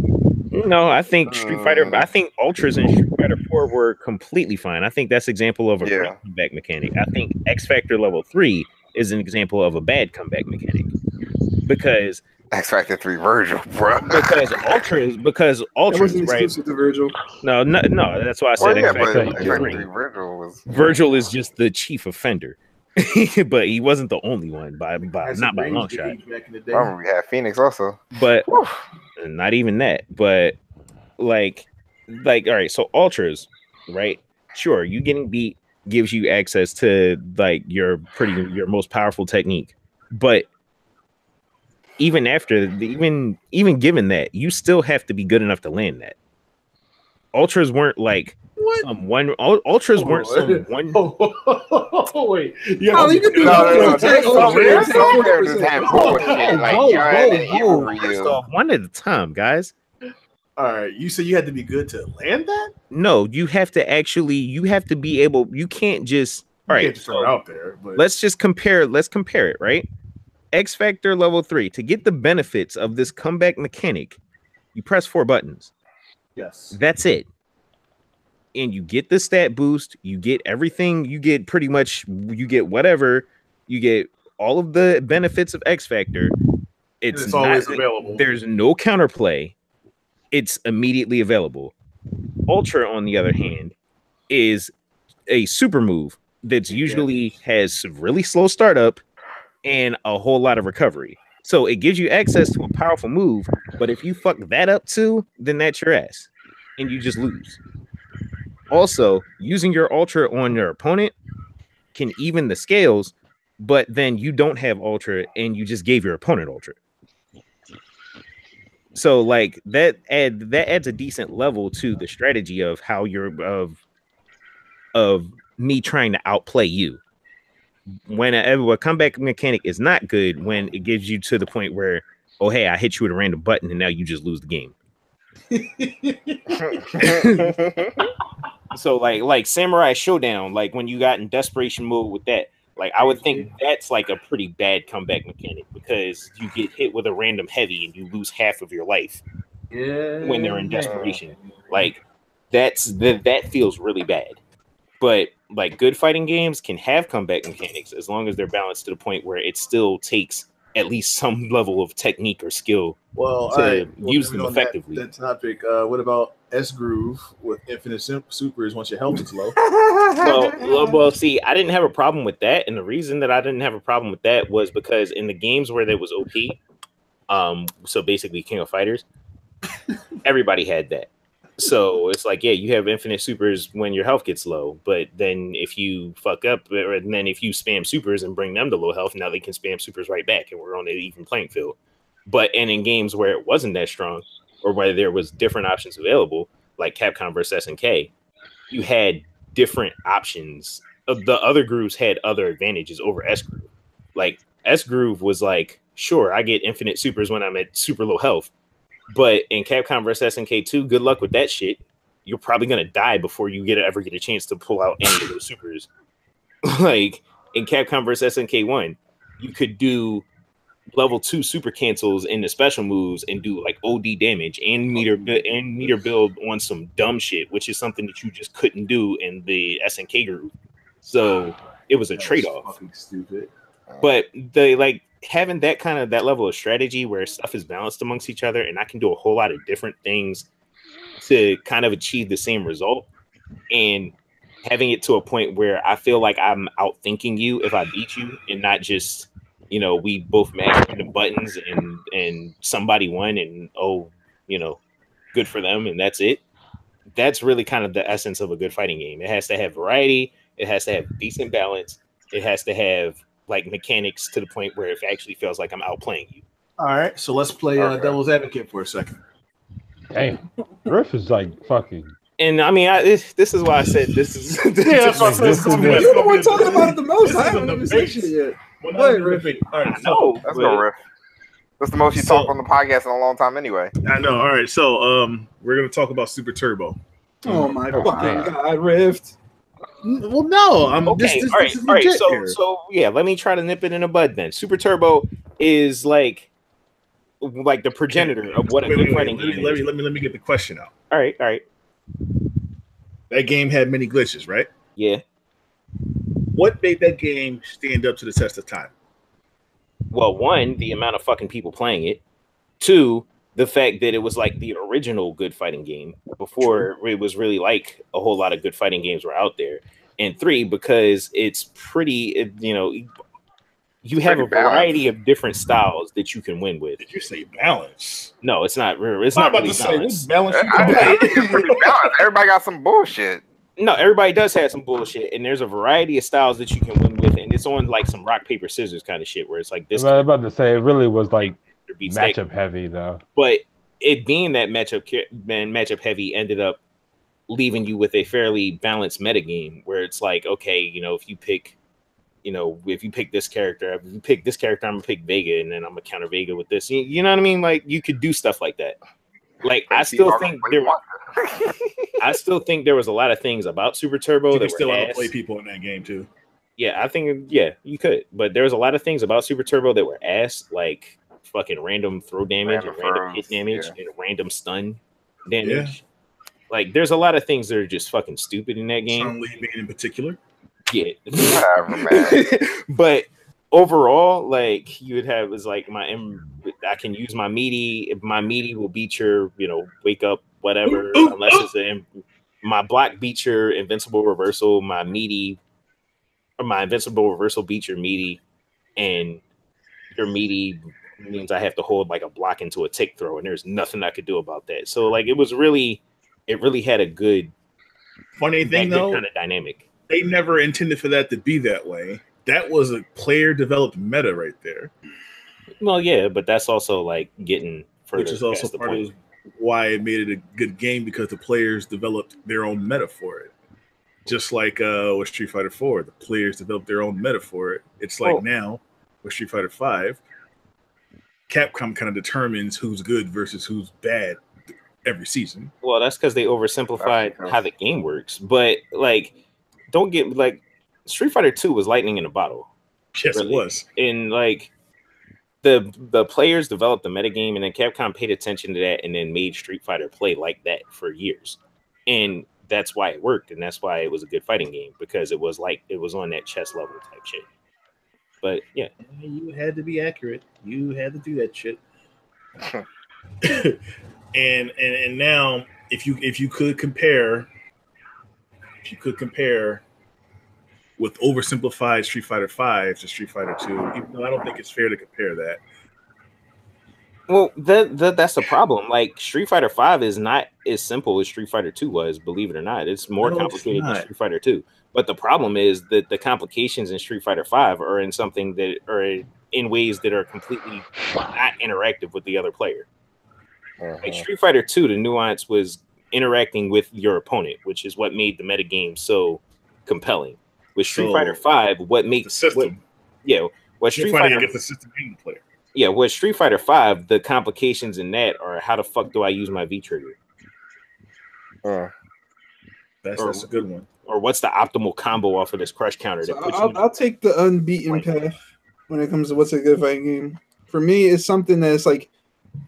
No, I think I think Ultras and Street Fighter 4 were completely fine. I think that's an example of a great comeback mechanic. I think X Factor Level 3 is an example of a bad comeback mechanic because X Factor 3 Virgil, bro. Because Ultras, wasn't right? Exclusive to Virgil. No, that's why I said X Factor 3. Virgil is just the chief offender. But he wasn't the only one by not by a long shot. Oh, we had Phoenix also, but not even that. But like all right, so Ultras, right? Sure, you getting beat gives you access to like your most powerful technique, but even given that, you still have to be good enough to land that. Ultras weren't like Ultras weren't some one. Oh wait, you can do one at a time, guys. All right, you said you had to be good to land that. No, you have to be able. You can't just. All right, just throw it out there. But let's just compare. Let's compare it, right? X Factor Level 3. To get the benefits of this comeback mechanic, you press 4 buttons. Yes, that's it. And you get the stat boost, you get everything, you get whatever, you get all of the benefits of X Factor. It's always available. There's no counterplay. It's immediately available. Ultra, on the other hand, is a super move that's usually has really slow startup and a whole lot of recovery. So it gives you access to a powerful move, but if you fuck that up too, then that's your ass. And you just lose. Also, using your Ultra on your opponent can even the scales, but then you don't have Ultra and you just gave your opponent Ultra. So like that adds a decent level to the strategy of how you're of me trying to outplay you. When a comeback mechanic is not good, when it gives you to the point where, oh hey, I hit you with a random button and now you just lose the game. So like Samurai Showdown, like when you got in desperation mode with that, like I would think that's like a pretty bad comeback mechanic because you get hit with a random heavy and you lose half of your life when they're in desperation. Like that feels really bad. But like good fighting games can have comeback mechanics as long as they're balanced to the point where it still takes at least some level of technique or skill to use them effectively. That topic. What about S Groove with infinite supers once your health is low? Well, see, I didn't have a problem with that, and the reason that I didn't have a problem with that was because in the games where there was OP, so basically King of Fighters, everybody had that. So it's like, yeah, you have infinite supers when your health gets low, but then if you fuck up, and then if you spam supers and bring them to low health, now they can spam supers right back, and we're on an even playing field. But and in games where it wasn't that strong, or where there was different options available, like Capcom versus SNK, you had different options. The other grooves had other advantages over S Groove. Like S Groove was like, sure, I get infinite supers when I'm at super low health. But in Capcom vs SNK 2, good luck with that shit. You're probably gonna die before you ever get a chance to pull out any of those supers. Like in Capcom vs SNK 1, you could do level 2 super cancels in the special moves and do like OD damage and meter build on some dumb shit, which is something that you just couldn't do in the SNK group. So it was a trade-off. Fucking stupid. But they like having that level of strategy where stuff is balanced amongst each other, and I can do a whole lot of different things to kind of achieve the same result, and having it to a point where I feel like I'm outthinking you if I beat you, and not just, you know, we both mashed the buttons and somebody won and good for them and that's it. That's really kind of the essence of a good fighting game. It has to have variety, it has to have decent balance, it has to have like mechanics to the point where it actually feels like I'm outplaying you. All right, so let's play devil's advocate for a second. Damn, Riff is like fucking. And I mean, this is why I said this is. That's what I said. You're the one talking about it the most. I haven't even said shit yet. Wait, Riff. All right, no, that's no Riff. That's the most you talk on the podcast in a long time, anyway. I know. All right, so we're gonna talk about Super Turbo. Oh my fucking god, Rift. Well, no, I'm okay. All right. So yeah, let me try to nip it in the bud then. Super Turbo is like the progenitor of what a good fighting game is. Let me get the question out. All right. That game had many glitches, right? Yeah. What made that game stand up to the test of time? Well, one, the amount of fucking people playing it. Two, the fact that it was like the original good fighting game before it was really like a whole lot of good fighting games were out there. And three, because it's pretty, you have a variety of different styles that you can win with. Did you say balance? No, it's not. It's not really balance. Everybody got some bullshit. No, everybody does have some bullshit, and there's a variety of styles that you can win with, and it's on like some rock paper scissors kind of shit where it's like this. I was about to say it really was like matchup heavy though. But it being that matchup heavy ended up leaving you with a fairly balanced metagame where it's like, okay, if you pick this character, I'm gonna pick Vega, and then I'm gonna counter Vega with this. You know what I mean? Like you could do stuff like that. Like I still think there was a lot of things about Super Turbo that still outplay people in that game too. Yeah, I think you could, but there was a lot of things about Super Turbo that were ass, like fucking random throw damage and random hit damage and random stun damage. Yeah. Like there's a lot of things that are just fucking stupid in that game. Some leaving in particular. Yeah. Whatever, man. But overall, like you would have is like I can use my meaty. My meaty will beat your, wake up, whatever, unless it's my block beats your invincible reversal. My invincible reversal beats your meaty, and your meaty means I have to hold like a block into a tick throw, and there's nothing I could do about that. So like it really had a good funny thing though, kind of dynamic. They never intended for that to be that way. That was a player-developed meta right there. Well, yeah, but that's also like getting further. Which is also part of why it made it a good game, because the players developed their own meta for it. Just like with Street Fighter 4, the players developed their own meta for it. It's like now with Street Fighter 5, Capcom kind of determines who's good versus who's bad every season. Well, that's because they oversimplified how the game works. But like, don't get like Street Fighter 2 was lightning in a bottle. Yes, really. It was. And like the players developed the metagame, and then Capcom paid attention to that and then made Street Fighter play like that for years. And that's why it worked, and that's why it was a good fighting game, because it was like it was on that chess level type shit. But yeah, you had to be accurate. You had to do that shit. and now, if you could compare with oversimplified Street Fighter 5 to Street Fighter 2, even though I don't think it's fair to compare that. Well, that's the problem. Like, Street Fighter 5 is not as simple as Street Fighter 2 was, believe it or not. It's more complicated than Street Fighter 2. But the problem is that the complications in Street Fighter 5 are in something that are in ways that are completely not interactive with the other player. Like Street Fighter 2, the nuance was interacting with your opponent, which is what made the metagame so compelling. With Street Fighter 5, what makes the system? What Street Fighter gets the system being the player. Yeah, with Street Fighter 5, the complications in that are how the fuck do I use my V trigger? That's a good one. Or what's the optimal combo off of this crush counter? So I'll take the unbeaten path when it comes to what's a good fighting game. For me, it's something that's like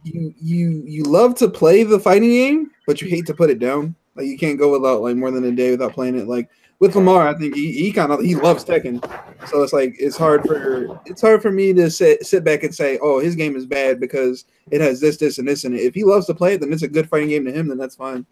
you love to play the fighting game, but you hate to put it down. Like you can't go without like more than a day without playing it. Like with Lamar, I think he loves Tekken, so it's like it's hard for me to sit back and say, oh, his game is bad because it has this, and this in it. If he loves to play it, then it's a good fighting game to him. Then that's fine.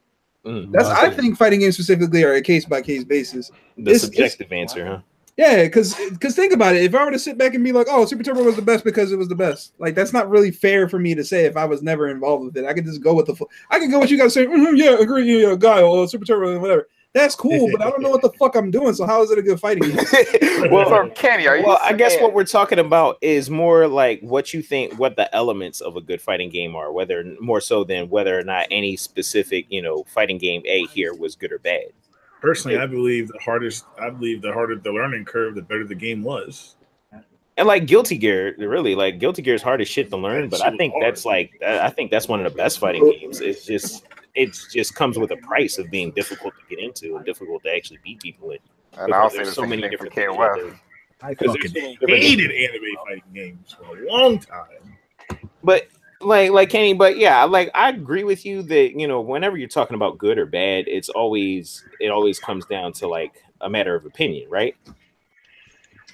I think fighting games specifically are a case by case basis. The subjective answer, huh? Yeah, because think about it. If I were to sit back and be like, oh, Super Turbo was the best because it was the best, like that's not really fair for me to say if I was never involved with it. I could just go with I can go what you guys say. Yeah, agree. Yeah, Guile, Super Turbo, and whatever. That's cool, but I don't know what the fuck I'm doing. So how is it a good fighting game? Well, Kenny, I guess what we're talking about is more like what you think, what the elements of a good fighting game are, whether more so than whether or not any specific, fighting game A here was good or bad. Personally, I believe the harder the learning curve, the better the game was. And like Guilty Gear, really, like Guilty Gear is hard as shit to learn, but I think that's one of the best fighting games. It just comes with a price of being difficult to get into and difficult to actually beat people in. And I'll say so many different KOF. I fucking hated anime fighting games for a long time. But like Kenny, but yeah, like I agree with you that whenever you're talking about good or bad, it always comes down to like a matter of opinion, right?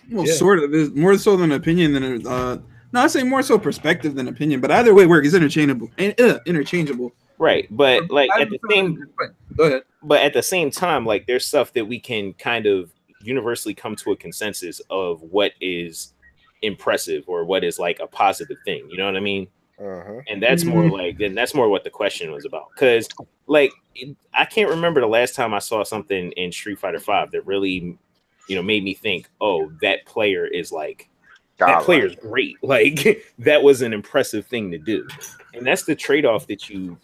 Well, sort of. It's more so than opinion than no, I say more so perspective than opinion. But either way, work is interchangeable. Right, but like at the same time, like there's stuff that we can kind of universally come to a consensus of what is impressive or what is like a positive thing. You know what I mean? And that's more like, then that's more what the question was about. Because like I can't remember the last time I saw something in Street Fighter 5 that really, made me think, oh, that player is like. That player's great. Like that was an impressive thing to do, and that's the trade-off that you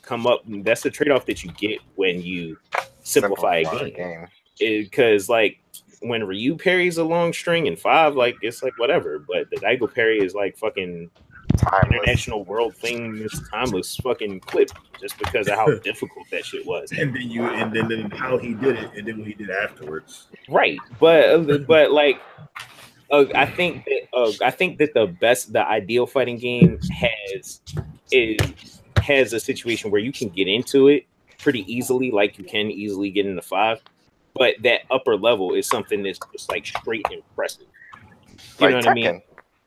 that's the trade-off that you get when you simplify a game. Because like when Ryu parries a long string in 5, like it's like whatever, but the Daigo parry is like fucking international world famous timeless fucking clip just because of how difficult that shit was. And then how he did it, and then what he did afterwards. Right, but like. I think that the ideal fighting game has a situation where you can get into it pretty easily, like you can easily get into 5, but that upper level is something that's just like straight impressive. You know what I mean?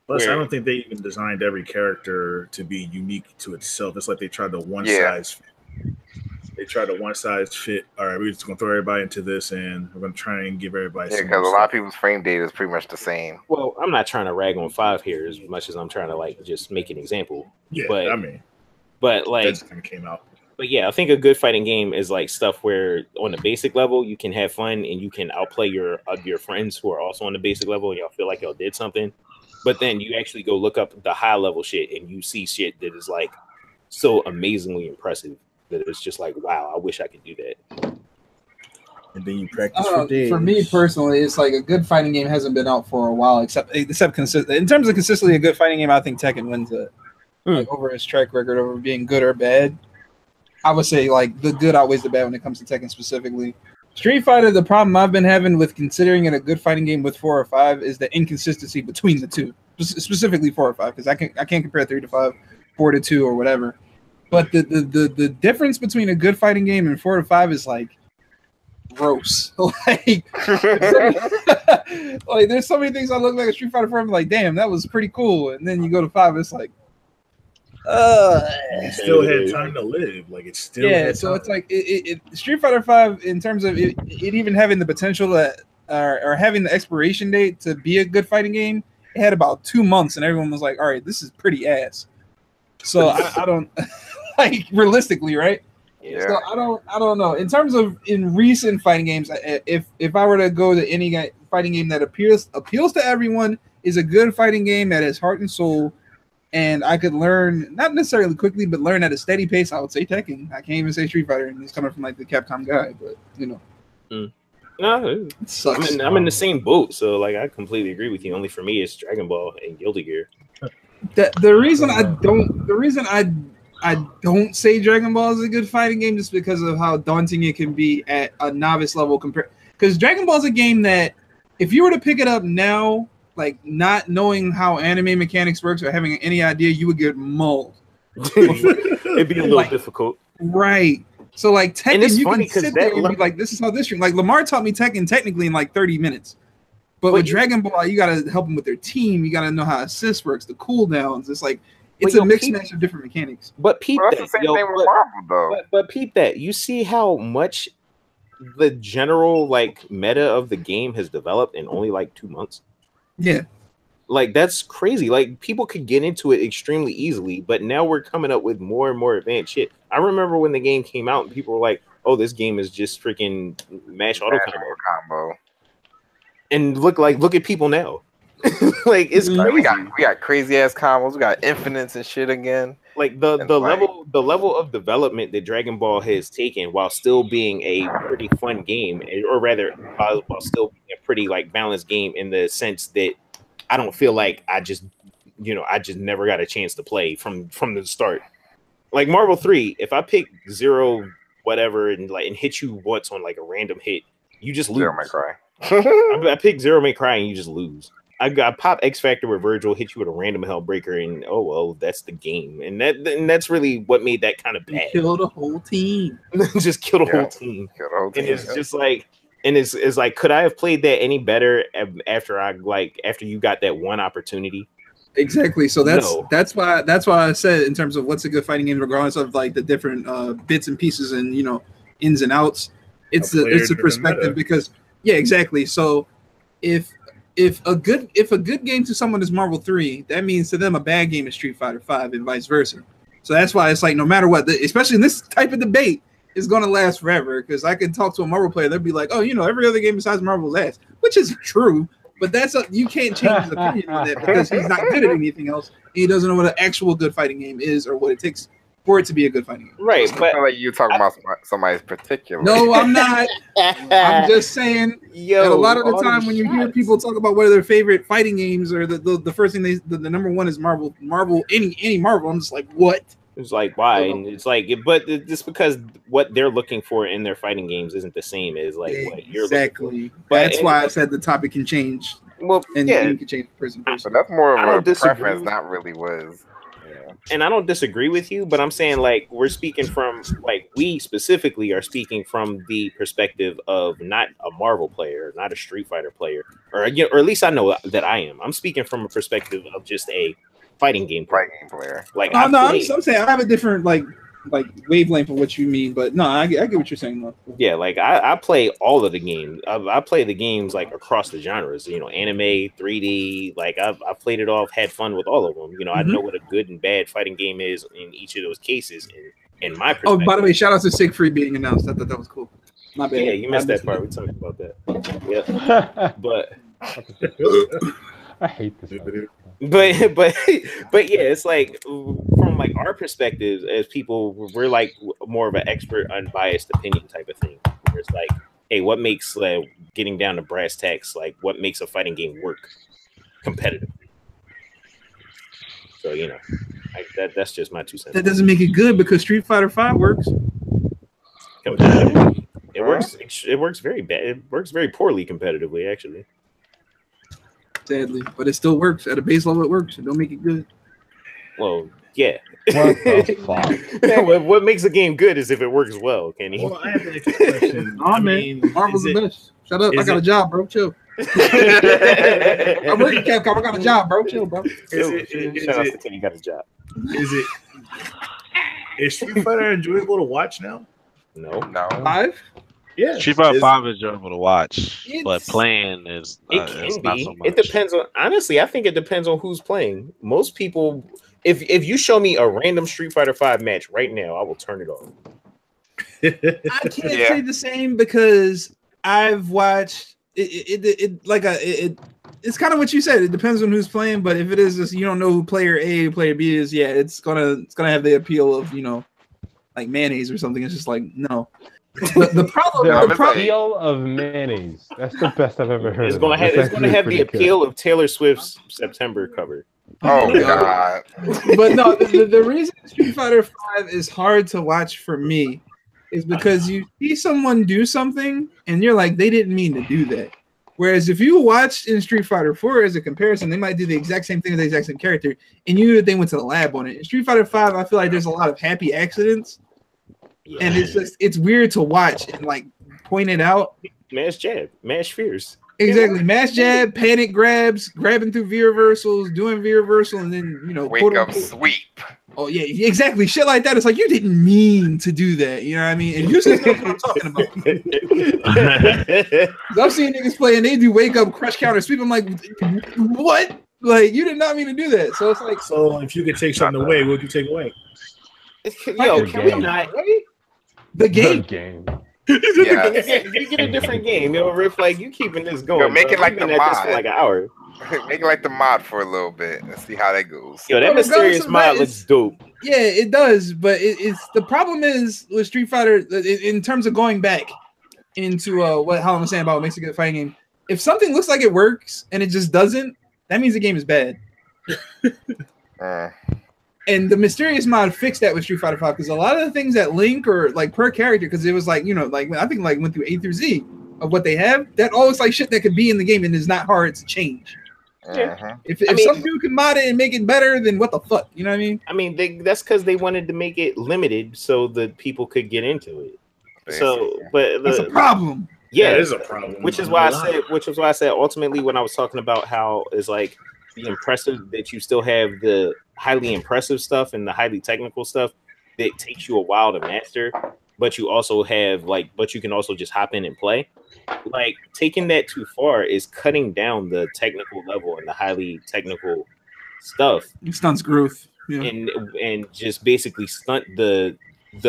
Plus, I don't think they even designed every character to be unique to itself. It's like they tried to one size fit. They tried to one size fit. All right, we're just gonna throw everybody into this, and we're gonna try and give everybody. Yeah, because a lot of people's frame data is pretty much the same. Well, I'm not trying to rag on 5 here as much as I'm trying to like just make an example. Yeah, but like that kind of came out. But yeah, I think a good fighting game is like stuff where on the basic level you can have fun and you can outplay your friends who are also on the basic level and y'all feel like y'all did something. But then you actually go look up the high level shit and you see shit that is like so amazingly impressive. That it's just like, wow, I wish I could do that. And then you practice for days. For me personally, it's like a good fighting game hasn't been out for a while, except consistent. In terms of consistently a good fighting game, I think Tekken wins it. Like over his track record over being good or bad. I would say like the good outweighs the bad when it comes to Tekken specifically. Street Fighter, the problem I've been having with considering it a good fighting game with 4 or 5 is the inconsistency between the two, specifically 4 or 5, because I can't compare 3 to 5, 4 to 2 or whatever. But the difference between a good fighting game and 4 to 5 is like gross. Like, like there's so many things I look like a Street Fighter 4, I'm like, damn, that was pretty cool. And then you go to 5, it's like, it still had time to live. Like it still had so time. it's like Street Fighter 5 in terms of it even having the potential to, or having the expiration date to be a good fighting game. It had about 2 months, and everyone was like, "All right, this is pretty ass." So I don't like realistically, right? Yeah. So I don't know. In terms of in recent fighting games, if I were to go to any fighting game that appeals to everyone, is a good fighting game that has heart and soul. And I could learn, not necessarily quickly, but learn at a steady pace. I would say Tekken. I can't even say Street Fighter, and he's coming from like the Capcom guy, but you know. No, It sucks. I'm in the same boat, so like I completely agree with you. Only for me, it's Dragon Ball and Guilty Gear. The reason I don't say Dragon Ball is a good fighting game just because of how daunting it can be at a novice level compared. Because Dragon Ball is a game that if you were to pick it up now, like not knowing how anime mechanics works or having any idea, you would get mauled. It'd be a little difficult, right? So like Tekken, and it's you funny can sit there and be like, "This is how this." Like Lamar taught me Tekken technically in like 30 minutes, but with Dragon Ball, you gotta help them with their team. You gotta know how assist works, the cooldowns. It's like it's a mix match of different mechanics. But peep Well, that, that's the same thing with Marvel, though. But peep that. You see how much the general like meta of the game has developed in only like 2 months. Yeah. Like that's crazy. Like people could get into it extremely easily, but now we're coming up with more and more advanced shit. I remember when the game came out and people were like, "Oh, this game is just freaking mash auto combo." And look at people now. Like it's crazy. We got crazy ass combos. We got infinites and shit again. Like the level of development that Dragon Ball has taken while still being a pretty fun game, or rather while still being a pretty like balanced game in the sense that I don't feel like I just never got a chance to play from the start. Like Marvel 3, if I pick 0 whatever and hit you once on like a random hit, you just lose. Zero May Cry. I pick Zero May Cry and you just lose. I got pop X Factor where Virgil hit you with a random Hellbreaker, and oh well, that's the game, and that's really what made that kind of bad. Kill the whole team. Just kill the whole team. And it's just like, and it's like, could I have played that any better after you got that one opportunity? Exactly. So that's why I said in terms of what's a good fighting game, regardless of like the different bits and pieces and ins and outs. It's a perspective because exactly. So if a good game to someone is Marvel 3, that means to them a bad game is Street Fighter 5 and vice versa. So that's why it's like no matter what, especially in this type of debate, it's going to last forever. Because I can talk to a Marvel player, they'll be like, "Oh, every other game besides Marvel is ass," which is true. But you can't change his opinion on that because he's not good at anything else. He doesn't know what an actual good fighting game is or what it takes for it to be a good fighting game. Right, but I feel like you're talking about somebody's particular. No, I'm not. I'm just saying. That a lot of the time when you hear people talk about what are their favorite fighting games, or the first thing the number one is Marvel, any Marvel, I'm just like, what? It's like, why? And it's like, but it's because what they're looking for in their fighting games isn't the same as like what you're looking for. But that's why I said the topic can change. Well, and it can change person to person. But that's more of a preference, not really was. And I don't disagree with you, but I'm saying like we're speaking from like we specifically are speaking from the perspective of not a Marvel player, not a Street Fighter player, or at least I know that I am. I'm speaking from a perspective of just a fighting game player. Like I'm saying I have a different like wavelength of what you mean, but no, I get what you're saying though. Yeah, like I play all of the games. I play the games like across the genres, anime, 3D, like I've played it all, had fun with all of them. I know what a good and bad fighting game is in each of those cases in my perspective. Oh, by the way, shout out to Siegfried being announced. I thought that was cool. My bad. Yeah, you missed that part. We talked about that. Yeah. But I hate this. But yeah, it's like from like our perspective as people, we're like more of an expert, unbiased opinion type of thing. Where it's like hey, what makes getting down to brass tacks, like what makes a fighting game work competitive? So that's just my 2 cents. That doesn't make it good because Street Fighter V works. Competitively, it works. It works very bad. It works very poorly competitively, actually. Sadly, but it still works at a base level. It works. It don't make it good. Well, yeah. What the fuck? What makes a game good is if it works well, Kenny. Well, I have an extra question. Oh man, Marvel's the best. Shut up! I got a job, bro. Chill. I'm working Capcom. I got a job, bro. Chill, bro. You got a job. Is Street Fighter enjoyable to watch now? No. 5? Yeah. Street Fighter 5 is enjoyable to watch, but playing is It can not be. so much. It depends on. Honestly, I think it depends on who's playing. Most people, if you show me a random Street Fighter 5 match right now, I will turn it off. I can't say the same because I've watched it's kind of what you said. It depends on who's playing, but if it is this, you don't know who player A, player B is, yeah, it's gonna have the appeal of like mayonnaise or something. It's just like no. The problem, the appeal of mayonnaise. That's the best I've ever heard. It's gonna have the appeal of Taylor Swift's September cover. Oh God! But no, the reason Street Fighter V is hard to watch for me is because you see someone do something and you're like, they didn't mean to do that. Whereas if you watched in Street Fighter 4 as a comparison, they might do the exact same thing with the exact same character, and you knew that they went to the lab on it. In Street Fighter 5, I feel like there's a lot of happy accidents, and it's weird to watch and like point it out. Mash jab, mash fears. Exactly, mash jab, panic grabs, grabbing through V reversals, doing V reversal, and then wake up sweep. Oh yeah, exactly. Shit like that. It's like you didn't mean to do that. You know what I mean? And usually that's what I'm talking about. I've seen niggas play and they do wake up, crush counter, sweep. I'm like, what? Like you did not mean to do that. So it's like, so if you could take something away, what would you take away? Yo, can we not? The game. You get a different game. Riff, like you keeping this going. Make it like the mod for like an hour. Make it like the mod for a little bit and see how that goes. Yo, that mysterious mod looks dope. Yeah, it does, but it's the problem is with Street Fighter in terms of going back into how I'm saying about what makes a good fighting game. If something looks like it works and it just doesn't, that means the game is bad. And the mysterious mod fixed that with Street Fighter 5 because a lot of the things that link or like per character, because it was like I think like went through A through Z of what they have. That all looks like shit that could be in the game and is not hard to change. If some dude can mod it and make it better, then what the fuck? You know what I mean? I mean, that's because they wanted to make it limited so that people could get into it. So, but that's a problem. Yeah, it is a problem. Which is why I said ultimately when I was talking about how it's like the impressive that you still have the highly impressive stuff and the highly technical stuff that takes you a while to master, but you also have but you can also just hop in and play. Like taking that too far is cutting down the technical level and the highly technical stuff. It stunts growth, and just basically stunt the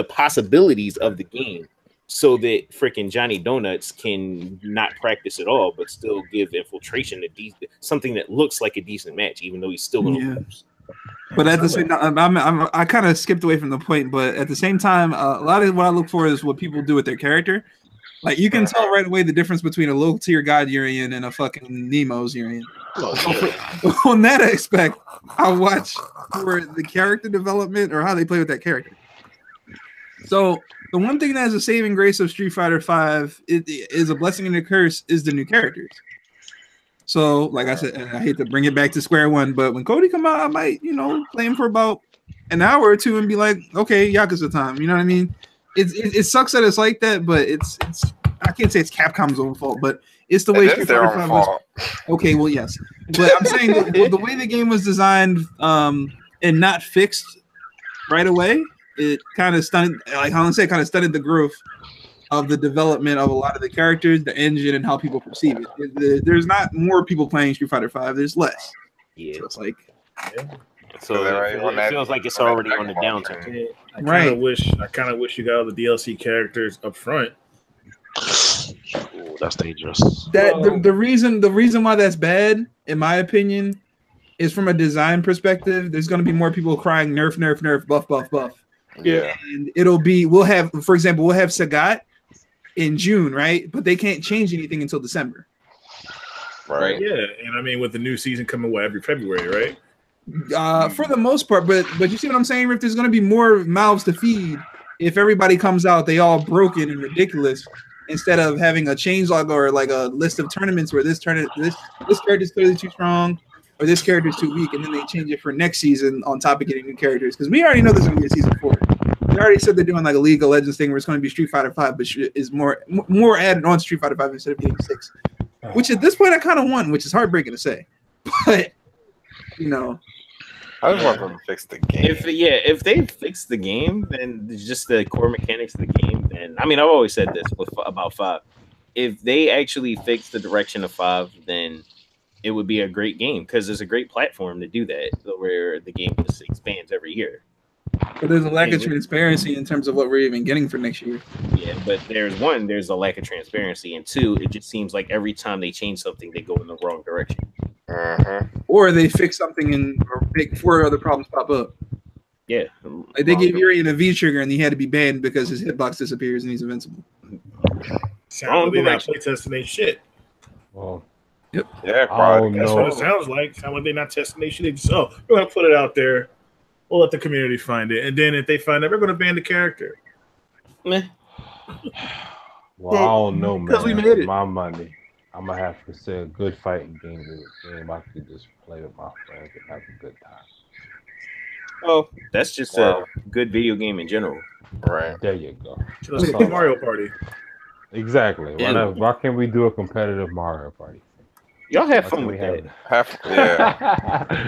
possibilities of the game, so that freaking Johnny Donuts can not practice at all, but still give infiltration something that looks like a decent match, even though he's still going to lose. But at the same time, I kind of skipped away from the point. But at the same time, a lot of what I look for is what people do with their character. Like you can tell right away the difference between a low tier God Urian and a fucking Nemo's Urian. On that aspect, I watch for the character development or how they play with that character. So the one thing that is a saving grace of Street Fighter V is a blessing and a curse is the new characters. So, like I said, I hate to bring it back to square one, but when Cody come out, I might, play him for about an hour or two and be like, okay, Yakuza time. You know what I mean? It sucks that it's like that, but it's I can't say it's Capcom's own fault, but it's the way Street Fighter V was. Okay, well, yes, but I'm saying the way the game was designed and not fixed right away, it kind of stunted, like Holland said, kind of stunted the growth of the development of a lot of the characters, the engine, and how people perceive it. There's not more people playing Street Fighter V. There's less. Yeah, so it's like. So it feels like it's already on the downturn. I kind of wish you got all the DLC characters up front. Ooh, that's dangerous. The reason why that's bad, in my opinion, is from a design perspective. There's going to be more people crying nerf, nerf, nerf, buff, buff, buff. Yeah, and we'll have Sagat, in June, right? But they can't change anything until December. Right. Yeah, and I mean with the new season coming every February, right? For the most part, but you see what I'm saying, Riff? There's going to be more mouths to feed if everybody comes out they all broken and ridiculous instead of having a changelog or like a list of tournaments where this character's clearly too strong or this character's too weak, and then they change it for next season on top of getting new characters because we already know there's going to be a season 4. They already said they're doing like a League of Legends thing where it's going to be Street Fighter 5, but is more added on Street Fighter 5 instead of getting 6. Which at this point I kind of want, which is heartbreaking to say, but you know. I just want them to fix the game. If they fix the game, then just the core mechanics of the game, then I mean I've always said this about 5. If they actually fix the direction of 5, then it would be a great game because there's a great platform to do that where the game just expands every year. But there's a lack of transparency in terms of what we're even getting for next year. Yeah, but there's a lack of transparency, and 2, it just seems like every time they change something, they go in the wrong direction. Or they fix something or make 4 other problems pop up. Yeah, like they gave Urian a V trigger and he had to be banned because his hitbox disappears and he's invincible. Sounds like they're not playtesting their shit. Well, yep. Yeah, probably. That's what it sounds like. Sounds like they're not testing their shit. They just, we're gonna put it out there. We'll let the community find it, and then if they find it, we're gonna ban the character. Meh. Well, I don't know, man. Because we made it. My money, I'm gonna have to say a good fighting game is a game I could just play with my friends and have a good time. Oh, that's just a good video game in general. Right. There you go. So let's play Mario Party. Exactly. Why can't we do a competitive Mario Party? Y'all have fun with that.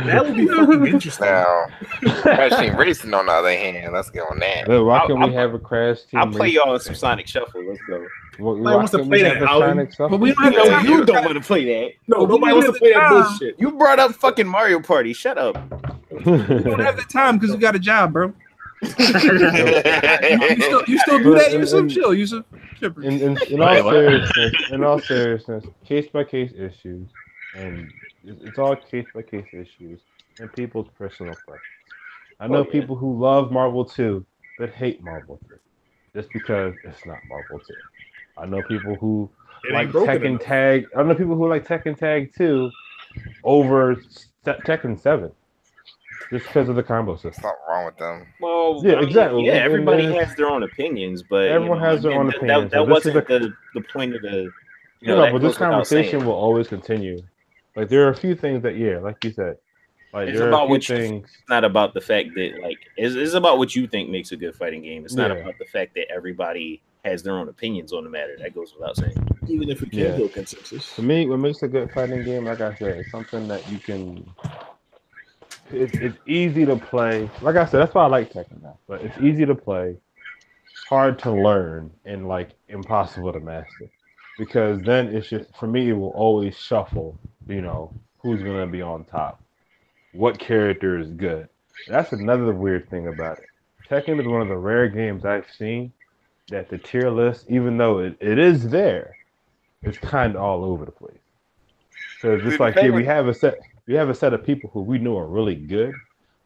That would be fucking interesting. Now, Crash Team Racing on the other hand, let's get on that. Look, why can't we have a Crash Team? I'll play y'all some Sonic Shuffle. Let's go. Nobody wants to play that. But we don't have You don't want to play that. No, nobody wants to play that bullshit. You brought up fucking Mario Party. Shut up. We don't have the time because we got a job, bro. you still do that, Yusuf? Chill, Yusuf. In all seriousness, case by case issues, and it's all case by case issues, and people's personal preference. I know people who love Marvel 2 but hate Marvel 3 just because it's not Marvel 2. I know people who like Tekken Tag. I know people who like Tekken Tag 2 over Tekken 7. Just because of the combo system. What's wrong with them? Well, yeah, exactly. Yeah, everybody has their own opinions, but everyone has their own opinions. That wasn't the point of the. But this conversation will always continue. Like there are a few things that, like you said, like it's about what things. It's not about the fact that it's about what you think makes a good fighting game. It's not about the fact that everybody has their own opinions on the matter. That goes without saying. Even if we can't go consensus. To me, what makes a good fighting game, like I said, is something that you can. It's easy to play. Like I said, that's why I like Tekken now. But it's easy to play, hard to learn, and impossible to master. Because then it's just, for me, it will always shuffle, who's going to be on top. What character is good. That's another weird thing about it. Tekken is one of the rare games I've seen that the tier list, even though it is there, it's kind of all over the place. So it's just we have a set of people who we know are really good,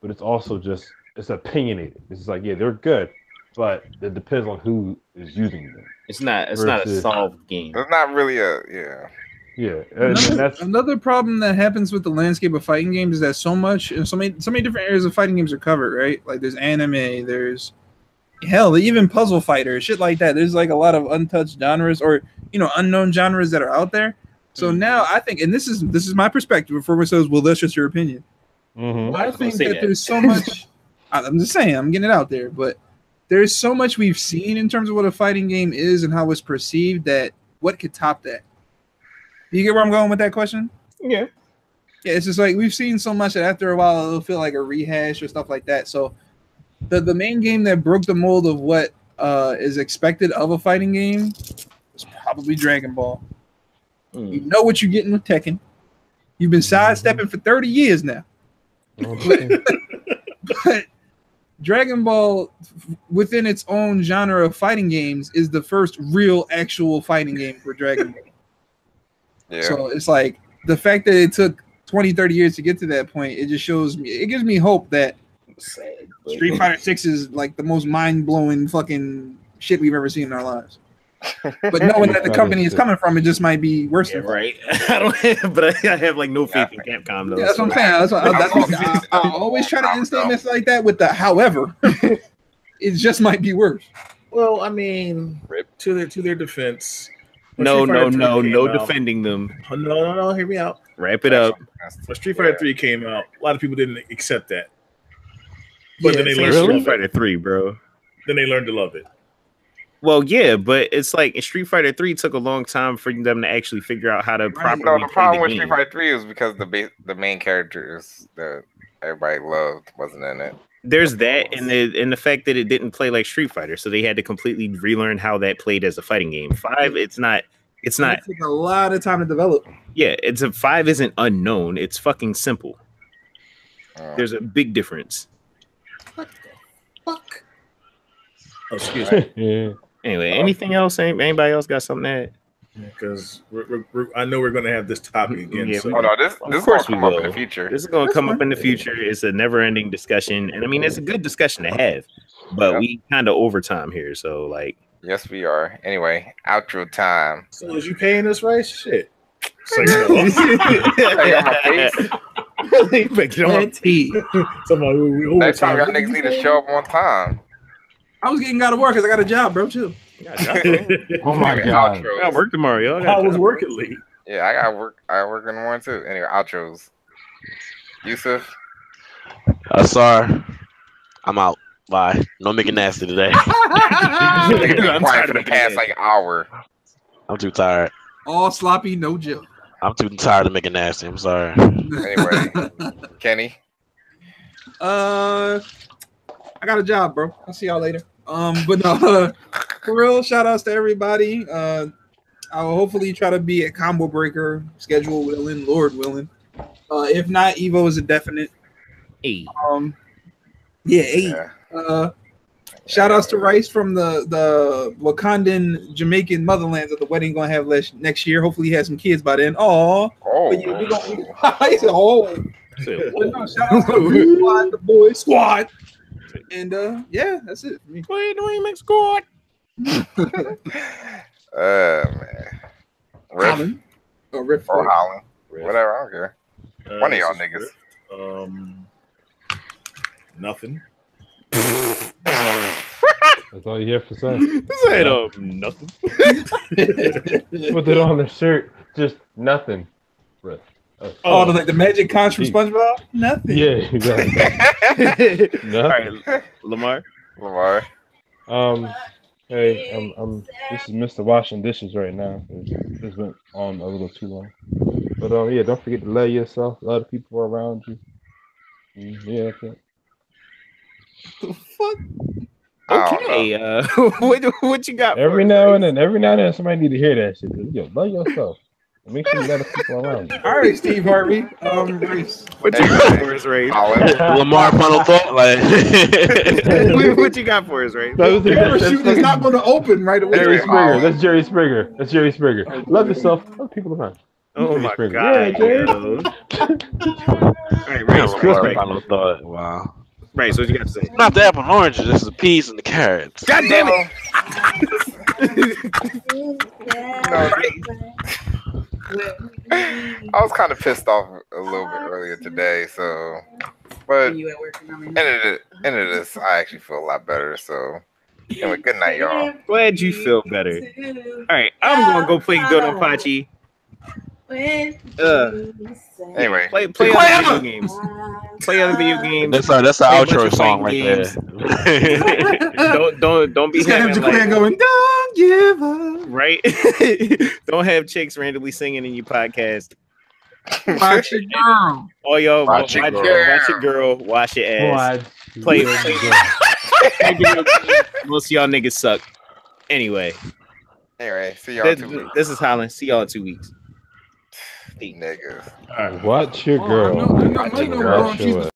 but it's also just, it's opinionated. It's just they're good, but it depends on who is using them. It's not a solved game. It's not really Another problem that happens with the landscape of fighting games is that so many different areas of fighting games are covered, right? Like there's anime, there's even puzzle fighters, shit like that. There's a lot of untouched genres or unknown genres that are out there. So now I think, and this is my perspective. Before everyone says, "Well, that's just your opinion." Mm-hmm. I think that there's so much. I'm just saying, I'm getting it out there, but there's so much we've seen in terms of what a fighting game is and how it's perceived that what could top that? You get where I'm going with that question? Yeah. Yeah, it's just we've seen so much that after a while it'll feel like a rehash or stuff like that. So the main game that broke the mold of what is expected of a fighting game was probably Dragon Ball. You know what you're getting with Tekken. You've been sidestepping for 30 years now. But Dragon Ball, within its own genre of fighting games, is the first real, actual fighting game for Dragon Ball. Yeah. So it's the fact that it took 20, 30 years to get to that point, it just shows me, it gives me hope that Street Fighter 6 is the most mind-blowing fucking shit we've ever seen in our lives. But knowing that the company is coming from, it just might be worse. Yeah, right. I don't, but I have like no faith in Capcom though. Yeah, that's what I'm saying. That's what I always try to end statements like that with the however. It just might be worse. Well, I mean, to their defense. No defending them. No, hear me out. Wrap it up. When Street Fighter 3 came out, a lot of people didn't accept that. But then they learned Street Fighter 3, bro. Then they learned to love it. Well, yeah, but it's like Street Fighter 3 took a long time for them to actually figure out how to properly No, the problem with game. Street Fighter 3 is because the main characters that everybody loved wasn't in it. There's that, and the fact that it didn't play like Street Fighter, so they had to completely relearn how that played as a fighting game. 5, it's not. It took a lot of time to develop. Yeah, 5 isn't unknown. It's fucking simple. There's a big difference. What the fuck? Oh, excuse me. Yeah. Anyway, anything else? Anybody else got something to add? Because I know we're going to have this topic again. Yeah, so. Oh no, this is going to come up in the future. This is going to come up in the future. It's a never-ending discussion, and I mean, it's a good discussion to have. But we kind of overtime here, so like. Yes, we are. Anyway, outro time. So is you paying us, right? Shit. Hey, on my face. Next time y'all niggas need to show up on time. I was getting out of work because I got a job, bro, too. Oh my god. I got work tomorrow, y'all. I was working late. Yeah, I got work. I work in the morning too. Anyway, outros. Yusuf. Sorry. I'm out. Bye. No making nasty today. I'm quiet for the past like hour. I'm too tired. All sloppy, no joke. I'm too tired of making nasty. I'm sorry. Anyway, Kenny. I got a job, bro. I'll see y'all later. But no, for real, shout outs to everybody. I will hopefully try to be at Combo Breaker, schedule willing, Lord willing. If not, Evo is a definite. Hey. Yeah. Shout outs to Rice from the Wakandan Jamaican motherlands that the wedding gonna have next year. Hopefully he has some kids by then. Oh. Yeah, he said, oh. Shout out to the boy squad. And yeah, that's it for me. Play the remix squad. Man. Holland. Riff or Holland. Whatever, I don't care. One of y'all niggas. Nothing. That's all you have to say. This ain't nothing. Put it on the shirt. Just nothing. Oh, like the magic conch from SpongeBob? Nothing. Yeah, exactly. All right, Lamar. Hey, this is Mr. Washing Dishes right now. This went on a little too long. But yeah, don't forget to love yourself, love the people around you. Yeah, that's it. The fuck? Okay, what you got? Every now and then, somebody need to hear that shit. Yo, love yourself. And make sure you love the people around you. All right, Steve Harvey. Race. What you got for us, Ray? Lamar final thought, like. What you got for us, Ray? The parachute is not going to open right away. That's Jerry Springer. Love yourself, love the people around you. Oh my Springer. god! Yeah, Jerry. All right, Ray. Final thought. Wow. Right, so what you got to say? Not the apple and oranges, this is the peas and the carrots. God damn it! I was kind of pissed off a little bit earlier today, so. But end of this, I actually feel a lot better. So, anyway, good night, y'all. Glad you feel better. All right, I'm gonna go play Dodonpachi. Anyway, play other video games. Play other video games. That's our outro song right games. there. don't be having like, going, don't give up. Right? Don't have chicks randomly singing in your podcast. Watch your girl. Oh, yo, watch your girl. Wash your ass. Play. Most of y'all niggas suck. Anyway, see y'all in 2 weeks. This is Holland. See y'all in 2 weeks. Niggas. Watch your girl. I know she's